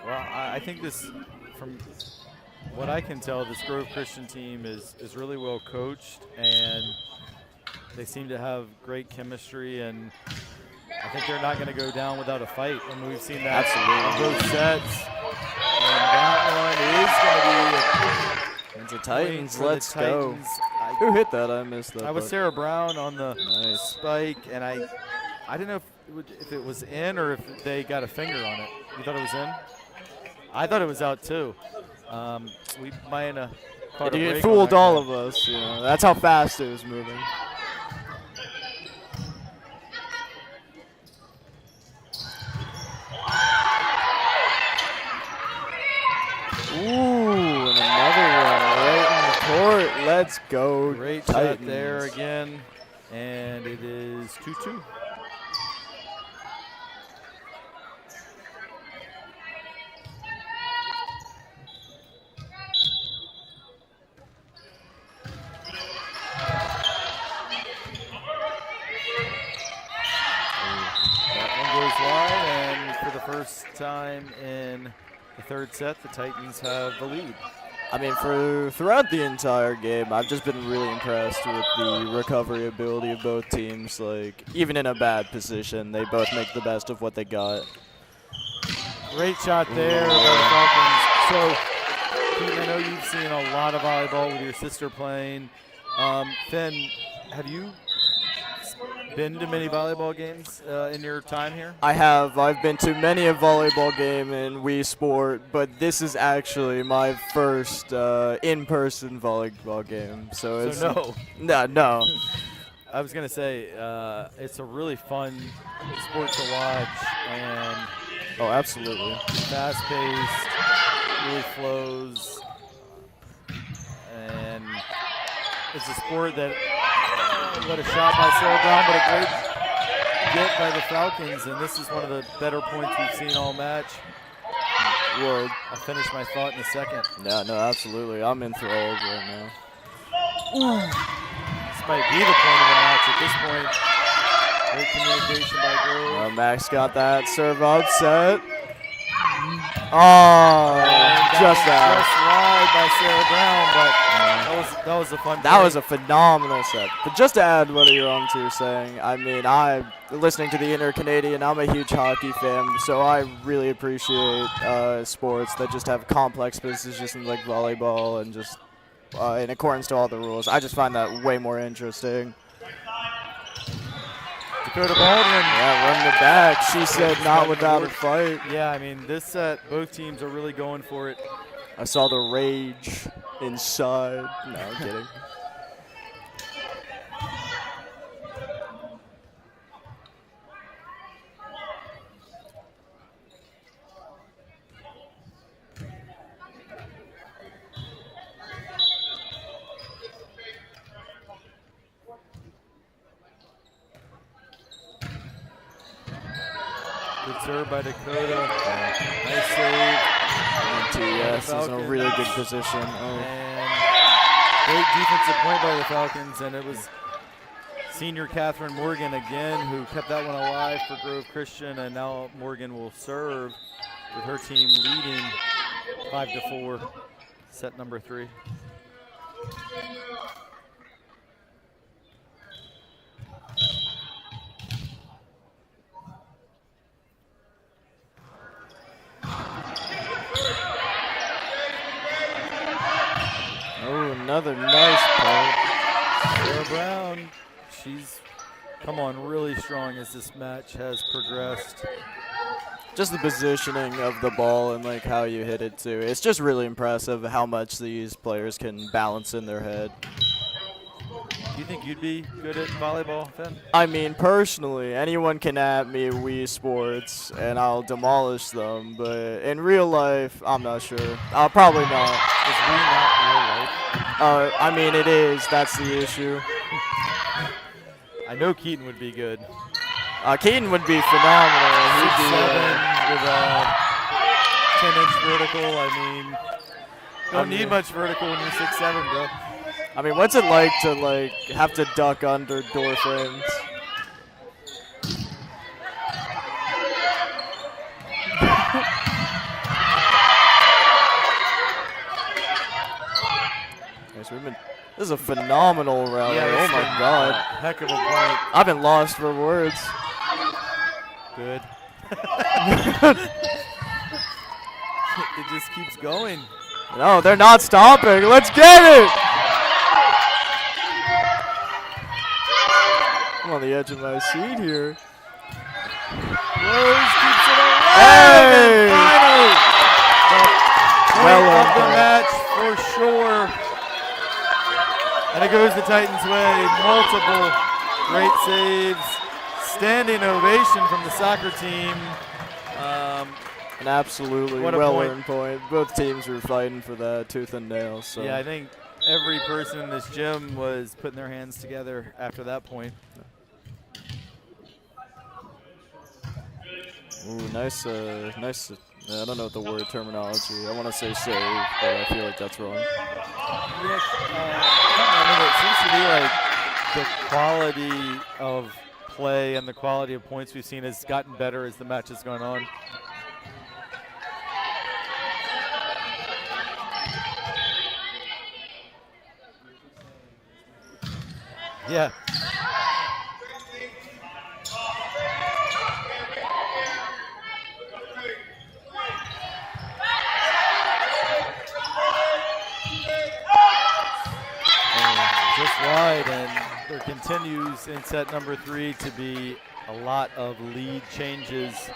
Well, I think this, from what I can tell, this Grove Christian team is really well coached, and they seem to have great chemistry, and I think they're not going to go down without a fight. We've seen that in both sets. And that one is going to be It's a Titans. for the Let's go. Titans. Who hit that? I missed that. I was but- Sarah Brown on the Nice. spike, and I didn't know if it was in or if they got a finger on it. You thought it was in? I thought it was out too. We might have caught a break It on fooled that all call. of us. That's how fast it was moving. Ooh, and another one right in the court. Let's go, Great Titans. shot there again, and it is 2-2. That one goes wide, and for the first time in the third set, the Titans have the lead. Throughout the entire game, I've just been really impressed with the recovery ability of both teams. Like, even in a bad position, they both make the best of what they got. Great shot there by the Falcons. So, Pete, I know you've seen a lot of volleyball with your sister playing. Finn, have you been to many volleyball games in your time here? I have. I've been to many a volleyball game in Wii Sport, but this is actually my first in-person volleyball game. So no. I was going to say, it's a really fun sport to watch, and Oh, absolutely. fast-paced, really flows, and it's a sport that got a shot by Sarah Brown, but a great get by the Falcons, and this is one of the better points we've seen all match. Well, I'll finish my thought in a second. no, absolutely. I'm enthralled right now. This might be the point of the match at this point. Great communication by Grove. Max got that serve upset. Oh, just that. Just wide by Sarah Brown, but that was a fun That play. was a phenomenal set. But just to add what you're on to saying, I'm listening to the Inner Canadian. I'm a huge hockey fan, so I really appreciate sports that just have complex positions like volleyball and just in accordance to all the rules. I just find that way more interesting. Dakota Baldwin. Yeah, run the back. She said not without a fight. Yeah, I mean, this set, both teams are really going for it. I saw the rage inside. No, I'm kidding. Good serve by Dakota. Nice save. Yes, is in a really good position. And great defensive point by the Falcons, and it was senior Catherine Morgan again who kept that one alive for Grove Christian, and now Morgan will serve with her team leading 5-4, set number 3. Oh, another nice point. Sarah Brown, she's come on really strong as this match has progressed. Just the positioning of the ball and like how you hit it too. It's just really impressive how much these players can balance in their head. Do you think you'd be good at volleyball, Finn? I mean, personally, anyone can at me Wii Sports and I'll demolish them, but in real life, I'm not sure. Probably not. Is Wii not real life? I mean, it is. That's the issue. I know Keaton would be good. Keaton would be phenomenal. He'd be 6'7" with a 10-inch vertical. I mean, don't need much vertical when you're 6'7", bro. I mean, what's it like to have to duck under door frames? This is a phenomenal rally. Yeah, oh my God. Heck of a point. I've been lost for words. Good. It just keeps going. No, they're not stopping. Let's get it. I'm on the edge of my seat here. Rose keeps it alive. Hey! And finally, the Well point of the done. match for sure. And it goes the Titans' way. Multiple great saves. Standing ovation from the soccer team. An absolutely What a well-earned point. Both teams were fighting for that tooth and nail. So. Yeah, I think every person in this gym was putting their hands together after that point. Ooh, nice. I don't know the word terminology. I want to say save, but I feel like that's wrong. Yeah, I mean, it seems to be like the quality of play and the quality of points we've seen has gotten better as the match has gone on. Yeah. Just wide, and there continues in set number 3 to be a lot of lead changes.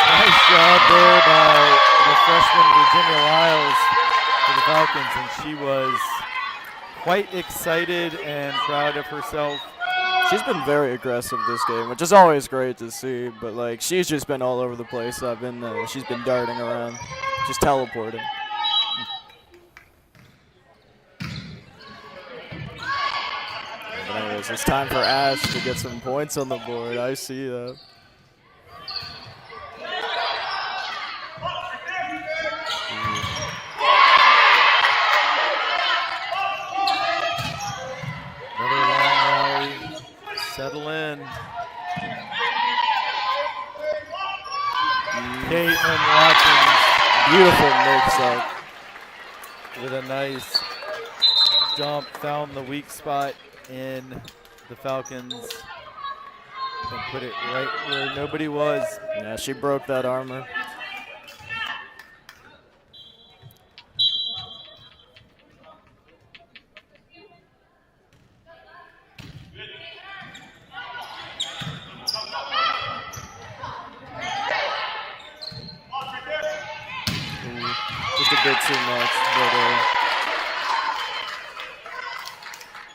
Nice job there by the freshman Virginia Lyles for the Falcons, and she was quite excited and proud of herself. She's been very aggressive this game, which is always great to see. But like, she's just been all over the place. She's been darting around, just teleporting. But anyways, it's time for Ash to get some points on the board. I see that. Another long rally. Settle in. Caitlin Watkins Beautiful mix-up. with a nice dump, found the weak spot in the Falcons and put it right where nobody was. Yeah, she broke that armor. Just a bit too much, but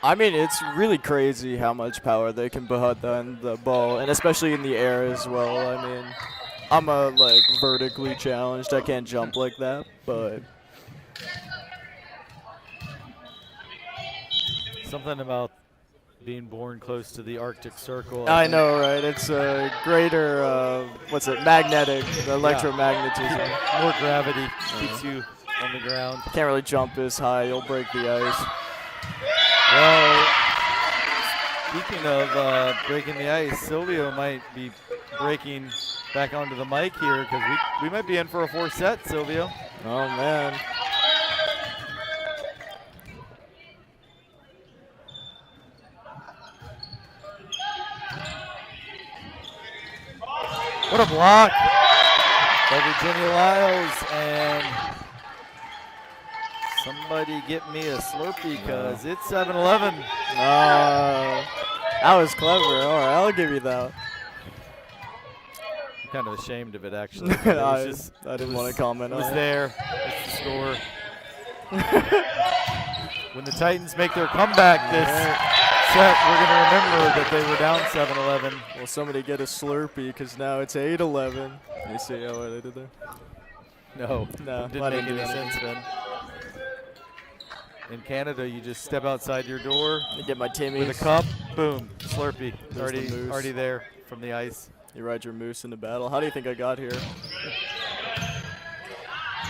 I mean, it's really crazy how much power they can put on the ball, and especially in the air as well. I mean, I'm like vertically challenged. I can't jump like that, but Something about being born close to the Arctic Circle. I know, right? It's a greater, what's it, magnetic, the electromagnetism. More gravity keeps you on the ground. Can't really jump as high. You'll break the ice. Well, speaking of breaking the ice, Silvio might be breaking back onto the mic here because we might be in for a 4th set, Silvio. Oh, man. What a block by Virginia Lyles, and somebody get me a Slurpee because it's 7-11. That was clever. All right, I'll give you that. I'm kind of ashamed of it, actually. It was I didn't want to comment It on was it. there. It's the score. When the Titans make their comeback this set, we're going to remember that they were down 7-11. Well, somebody get a Slurpee because now it's 8-11. You see how I did there? No, No, didn't I make didn't any do sense then. In Canada, you just step outside your door I get my Timmies. with a cup, boom, Slurpee. There's the moose. Already there from the ice. You ride your moose into battle. How do you think I got here?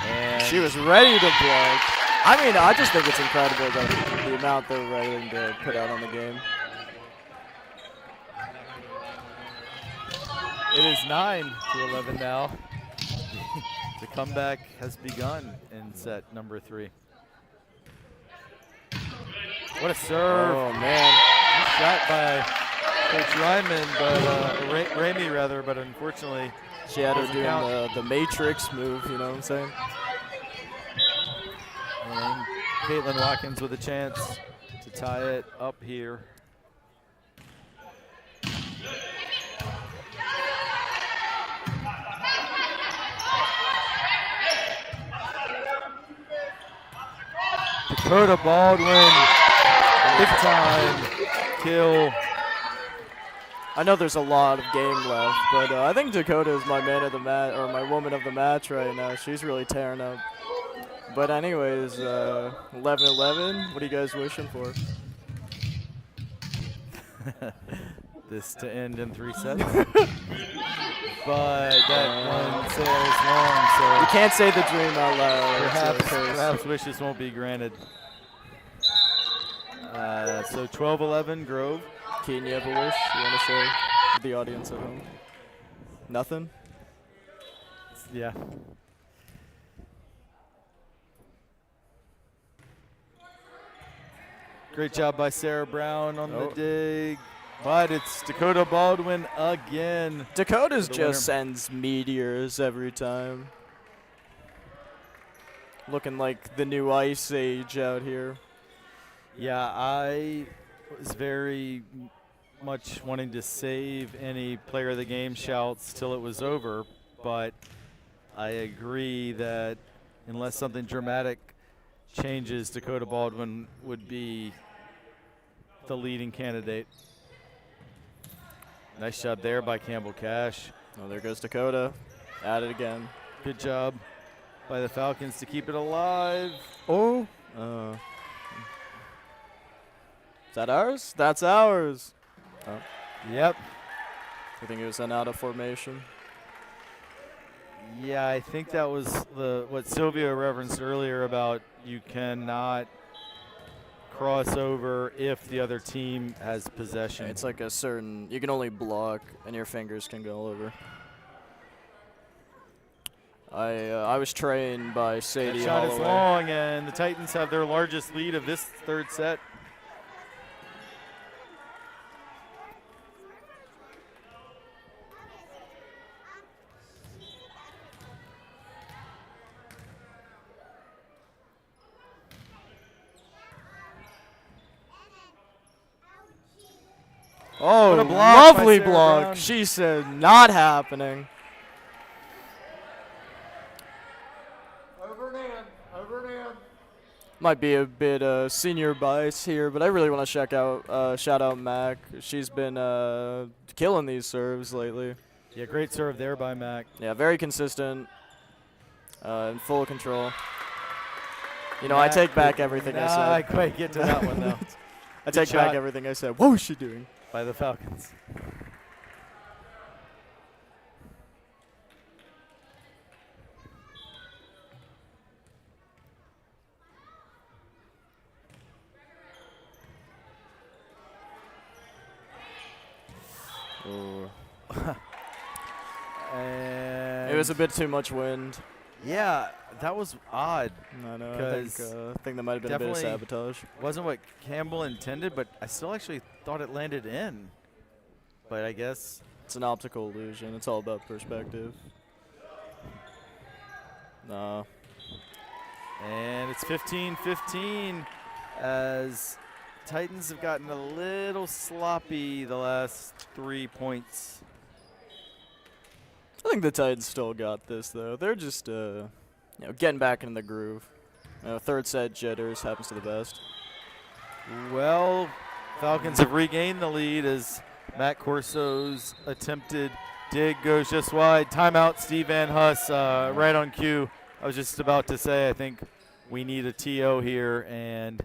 And She was ready to block. I mean, I just think it's incredible the amount they're willing to put out on the game. it is 9-11 now. The comeback has begun in set number 3. What a serve. Oh, man. Nice shot by Coach Ryman, but Ramey rather, but unfortunately She had her doesn't doing count. the Matrix move, you know what I'm saying? And Caitlin Watkins with a chance to tie it up here. Dakota Baldwin, big time kill. I know there's a lot of game left, but I think Dakota is my man of the match, or my woman of the match right now. She's really tearing up. But anyways, 11-11. What are you guys wishing for? This to end in 3 sets. But that one sails long, so You can't say the dream out loud. It's a curse. perhaps wishes won't be granted. So 12-11 Grove. Keaton, you have a wish you want to share with the audience at home? Nothing? Yeah. Great job by Sarah Brown on Oh. the dig. But it's Dakota Baldwin again. Dakota's The just winner. sends meteors every time. Looking like the new Ice Age out here. Yeah, I was very much wanting to save any player of the game shouts till it was over, but I agree that unless something dramatic changes, Dakota Baldwin would be the leading candidate. Nice job there by Campbell Cash. Oh, there goes Dakota. At it again. Good job by the Falcons to keep it alive. Oh. Is that ours? That's ours. Oh, Yep. I think it was an out of formation. Yeah, I think that was what Sylvia referenced earlier about you cannot cross over if the other team has possession. It's like a certain, you can only block and your fingers can go over. I was trained by that Sadie shot is Holloway. long, and the Titans have their largest lead of this 3rd set. Oh, What a block by lovely Sarah block. Brown. She said, not happening. Might be a bit senior bias here, but I really want to shout out Mac. She's been killing these serves lately. Yeah, great serve there by Mac. Yeah, very consistent, in full control. You know, Mac I take back everything I said. I quite get to that one, though. I take shot. back everything I said. What was she doing? By the Falcons. Ooh. And It was a bit too much wind. yeah, that was odd. I know. I think that might have been a bit of definitely sabotage. Wasn't what Campbell intended, but I still actually thought it landed in. But I guess It's an optical illusion. It's all about perspective. No. and it's 15-15 as Titans have gotten a little sloppy the last 3 points. I think the Titans still got this, though. They're just, getting back in the groove. Third set jitters happens to the best. Well, Falcons have regained the lead as Matt Corso's attempted dig goes just wide. Timeout, Steve Van Huss, right on cue. I was just about to say, I think we need a TO here, and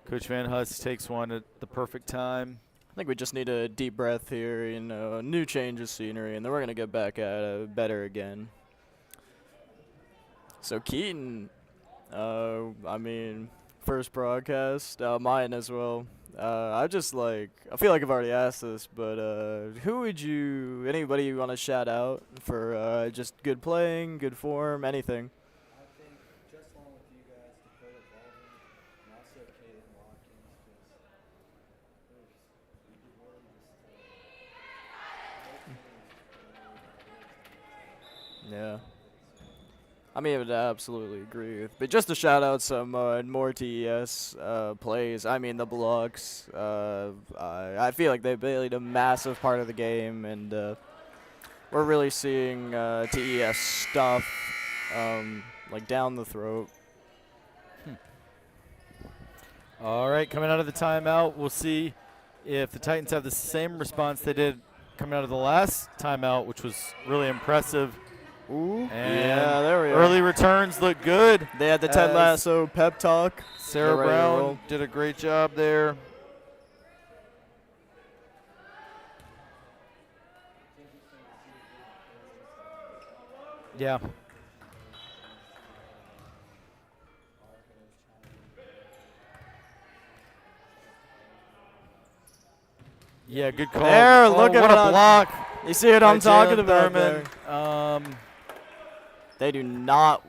Coach Van Huss takes one at the perfect time. I think we just need a deep breath here, a new change of scenery, and then we're going to get back at it better again. So Keaton, first broadcast, mine as well. I feel like I've already asked this, but anybody you want to shout out for just good playing, good form, anything? I think just along with you guys, Dakota Baldwin, and also Caitlin Watkins, Yeah. I would absolutely agree with. But just to shout out some more TES plays, the blocks. I feel like they played a massive part of the game, and we're really seeing TES stuff down the throat. All right, coming out of the timeout, we'll see if the Titans have the same response they did coming out of the last timeout, which was really impressive. Ooh. And Yeah, there we are. early returns look good. They had the Ted as Lasso pep talk. Sarah They're ready to Brown roll. did a great job there. Yeah. Yeah, good call. There, Oh, look at what it a on- block. You see what by I'm talking Jalen about Thurman. there. They do not.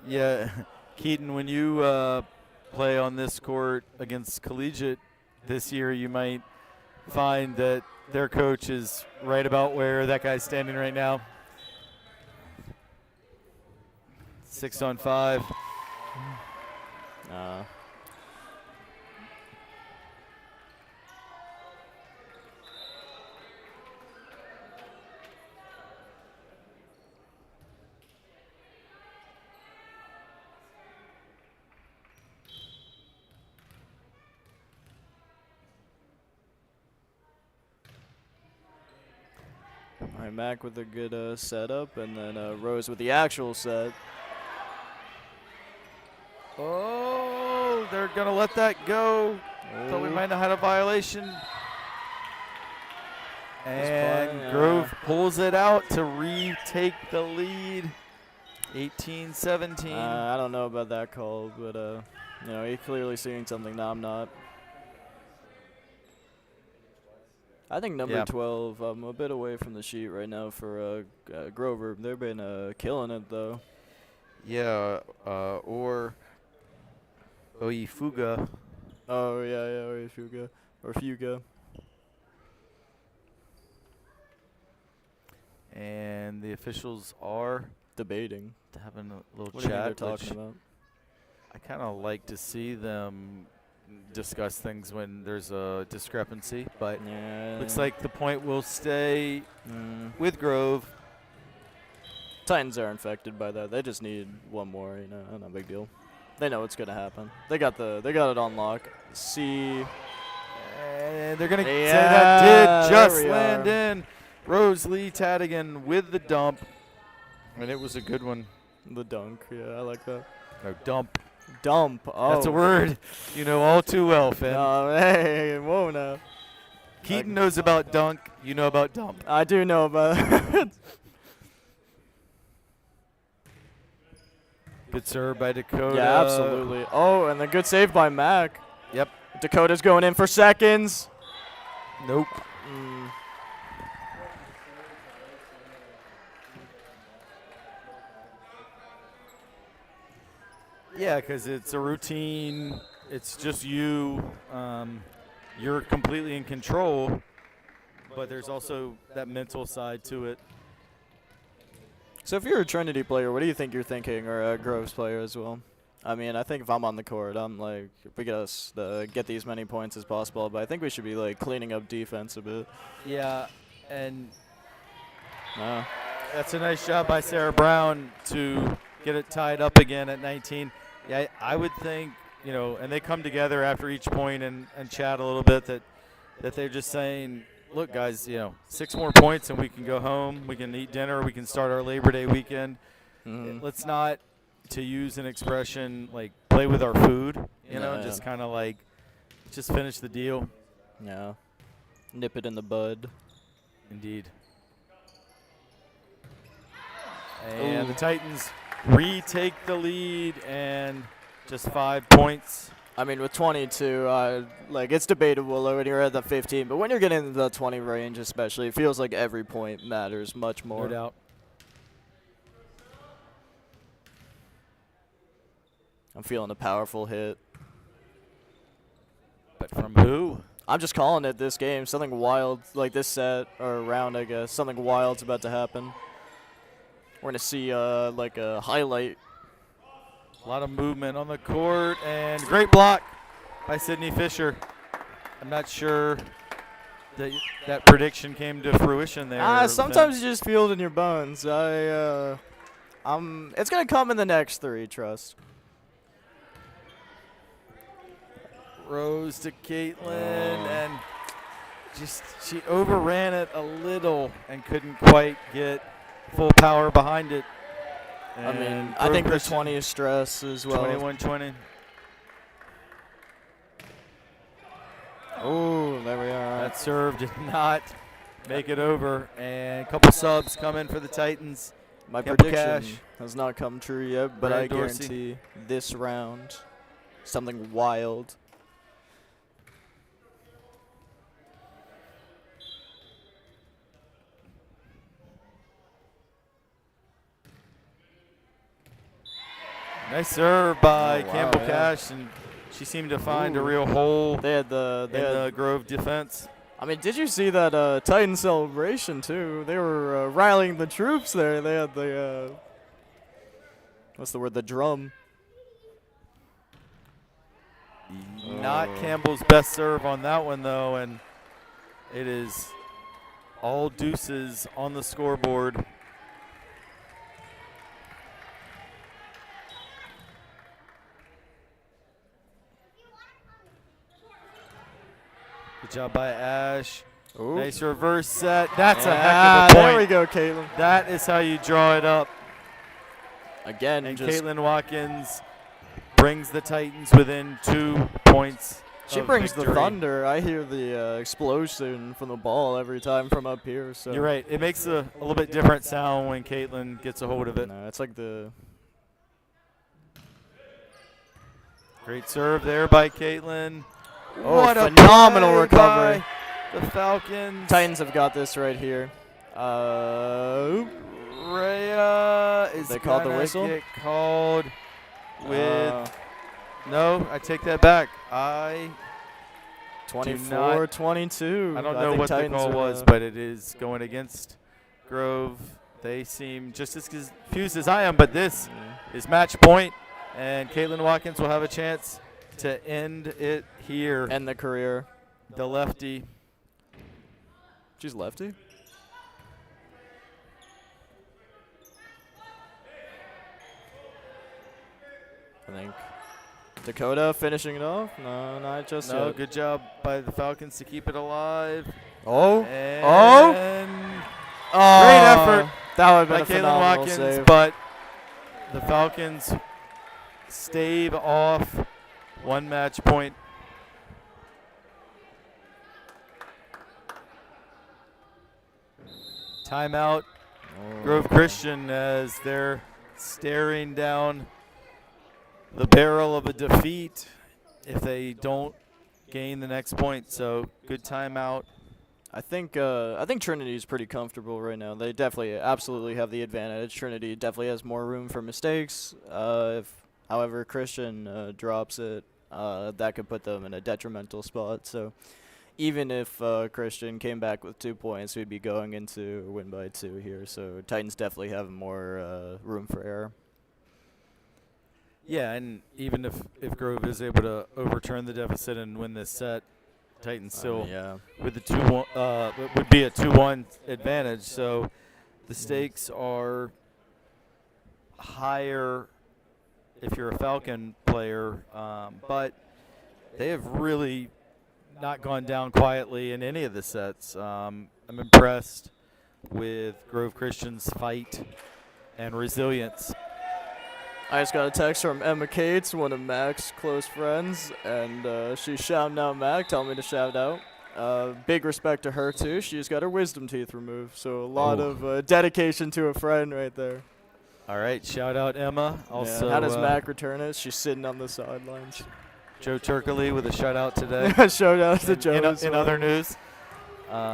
Yeah, Keaton, when you play on this court against Collegiate this year, you might find that their coach is right about where that guy's standing right now. 6-on-5. All right, Mac with a good setup, and then Rose with the actual set. Oh, they're going to let that go. Thought we might have had a violation. And Grove pulls it out to retake the lead. 18-17. I don't know about that call, but he's clearly seeing something that I'm not. I think number 12. I'm a bit away from the sheet right now for Grover. They've been killing it though. Yeah, or Oifuga. Oh yeah, or Fuga. And the officials are Debating. having a little What do you think chat. they're talking which about? I kind of like to see them discuss things when there's a discrepancy, but Yeah. looks like the point will stay Mm. with Grove. Titans are infected by that. They just need one more, no big deal. They know what's gonna happen. They got it on lock. See, And they're going to say Yeah, that did there just we land are. in. Rose Lee Tadigan with the dump. And it was a good one. the dunk. Yeah, I like that. No, dump. Dump. Oh, That's a word you know all too well, Finn. No, hey, whoa now. Keaton knows about dunk. You know about dump. I do know about that. Good serve by Dakota. Yeah, absolutely. Oh, and the good save by Mac. Yep. Dakota's going in for seconds. Nope. Mm. Yeah, because it's a routine. It's just you. You're completely in control, but there's also that mental side to it. So if you're a Trinity player, what do you think you're thinking, or a Groves player as well? I mean, I think if I'm on the court, I'm like, we gotta get these many points as possible, but I think we should be like cleaning up defense a bit. Yeah, and Uh, that's a nice job by Sarah Brown to get it tied up again at 19. Yeah, I would think, and they come together after each point and chat a little bit that they're just saying, look, guys, 6 more points and we can go home. We can eat dinner. We can start our Labor Day weekend. mhm. Let's not, to use an expression, like play with our food, Yeah. just kind of like just finish the deal. Yeah. Nip it in the bud. Indeed. And Ooh. the Titans retake the lead and just 5 points. I mean, with 22, it's debatable when you're at the 15, but when you're getting into the 20 range especially, it feels like every point matters much more. No doubt. I'm feeling a powerful hit. But from who? I'm just calling it this game. Something wild, like this set, or round, I guess. Something wild's about to happen. We're going to see, a highlight. A lot of movement on the court, and great block by Sydney Fisher. I'm not sure that prediction came to fruition there. Sometimes you just feel it in your bones. It's going to come in the next 3, trust. Rose to Caitlin, and she overran it a little and couldn't quite get full power behind it. I mean, And I think the Christian, 20 is stress as well. 21-20. Oh, there we are. That serve did not make it over, and a couple subs come in for the Titans. My Campbell prediction Cash. has not come true yet, but Brad I Dorsey. guarantee this round, something wild. Nice serve by Oh, wow, Campbell yeah. Cash, and she seemed to find a Ooh. real hole They had in the Grove defense. I mean, did you see that Titan celebration too? They were rallying the troops there. They had the what's the word? The drum. Not Oh. Campbell's best serve on that one, though, and it is all deuces on the scoreboard. Good job by Ash. Ooh. Nice reverse set. That's a Yeah, heck of a there we point. go, Caitlin. That is how you draw it up. Again, And just Caitlin Watkins brings the Titans within 2 points. she of brings the victory. thunder. I hear the explosion from the ball every time from up here. So You're right. It makes a little bit different sound when Caitlin gets a hold of it. No, it's like the Great serve there by Caitlin. Oh, What a phenomenal play recovery. by the Falcons. Titans have got this right here. Rhea is They called the gonna whistle? get called with no. I take that back. I 24-22. I don't know think what the Titans call are, was, but it is going against Grove. They seem just as confused as I am, but this is match point, and Caitlin Watkins will have a chance to end it here. End the career. The lefty. She's lefty? I think Dakota finishing it off. No, not just No, yet. good job by the Falcons to keep it alive. Oh. And Oh. great effort That would have by been a Caitlin phenomenal Watkins, save. but the Falcons stave off one match point. Timeout. Grove Christian as they're staring down the barrel of a defeat if they don't gain the next point. So good timeout. I think Trinity is pretty comfortable right now. They definitely, absolutely have the advantage. Trinity definitely has more room for mistakes. However, Christian drops it, that could put them in a detrimental spot. So even if Christian came back with 2 points, we'd be going into a win by 2 here. So Titans definitely have more room for error. Yeah, and even if Grove is able to overturn the deficit and win this set, Titans still Yeah. with the 2-1 would be a 2-1 advantage. So the stakes are higher if you're a Falcon player, but they have really not gone down quietly in any of the sets. I'm impressed with Grove Christian's fight and resilience. I just got a text from Emma Cates, one of Mac's close friends, and she's shouting out Mac, telling me to shout out. Big respect to her, too. She just got her wisdom teeth removed, so a lot of dedication to a friend right there. All right, shout out Emma. Also, how does Mac return it? She's sitting on the sidelines. Joe Turkley with a shout out today. Shout out to Joe. In other news,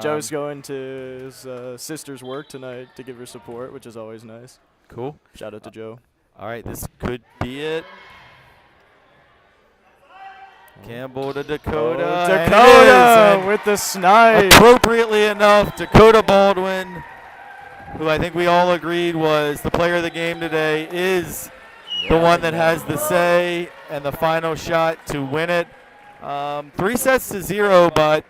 Joe's going to his sister's work tonight to give her support, which is always nice. Cool. Shout out to Joe. All right, this could be it. Campbell to Dakota. Oh, and it is, Dakota and with the snipe. appropriately enough, Dakota Baldwin, who I think we all agreed was the player of the game today, is the one that has the say and the final shot to win it. 3-0, but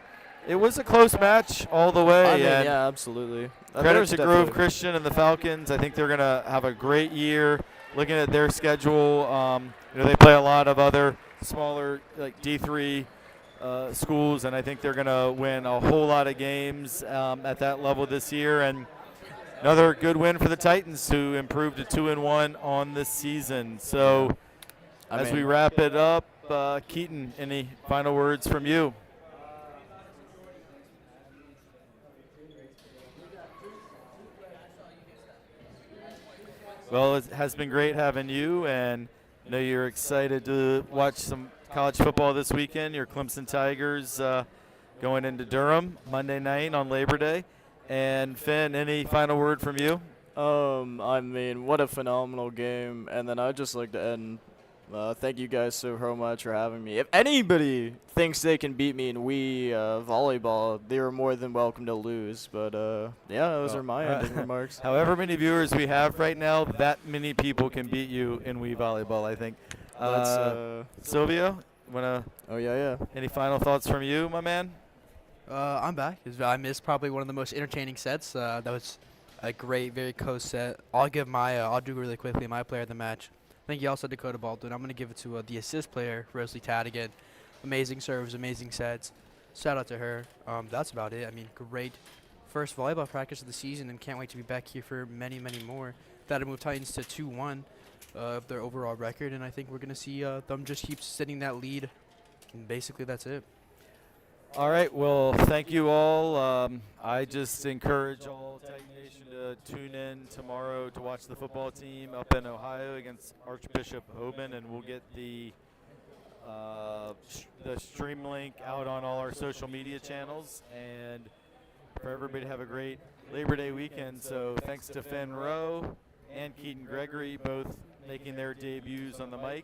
it was a close match all the way. I mean, and yeah, absolutely. credit to Grove Christian and the Falcons. I think they're going to have a great year. Looking at their schedule, they play a lot of other smaller, like D3 schools, and I think they're going to win a whole lot of games at that level this year. And another good win for the Titans, who improved to 2-1 on this season. So as we wrap it up, Keaton, any final words from you? Well, it has been great having you, and I know you're excited to watch some college football this weekend. Your Clemson Tigers going into Durham Monday night on Labor Day. And Finn, any final word from you? I mean, what a phenomenal game. And then I'd just like to end. Thank you guys so much for having me. If anybody thinks they can beat me in volleyball, they are more than welcome to lose. But yeah, those are my ending remarks. However many viewers we have right now, that many people can beat you in volleyball, I think. Silvio, wanna? Oh yeah. Any final thoughts from you, my man? I'm back. I missed probably one of the most entertaining sets. That was a great, very close set. I'll do really quickly my player of the match. I think you also Dakota Baldwin. I'm going to give it to the assist player, Rosalie Tadigan. Amazing serves, amazing sets. Shout out to her. That's about it. I mean, great first volleyball practice of the season, and can't wait to be back here for many, many more. That'll move Titans to 2-1 of their overall record, and I think we're going to see them just keep sitting that lead. And basically, that's it. All right. Well, thank you all. I just encourage all Titan Nation to tune in tomorrow to watch the football team up in Ohio against Archbishop Hoban, and we'll get the stream link out on all our social media channels. And for everybody to have a great Labor Day weekend. So thanks to Finn Rowe and Keaton Gregory, both making their debuts on the mic.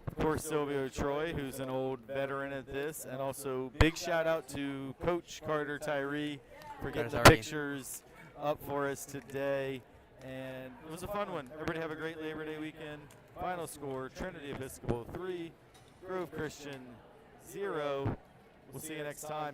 Of course, Silvio Troy, who's an old veteran at this, and also big shout out to Coach Carter Tyree for getting the pictures up for us today. And it was a fun one. Everybody have a great Labor Day weekend. Final score, Trinity Episcopal 3, Grove Christian 0. We'll see you next time.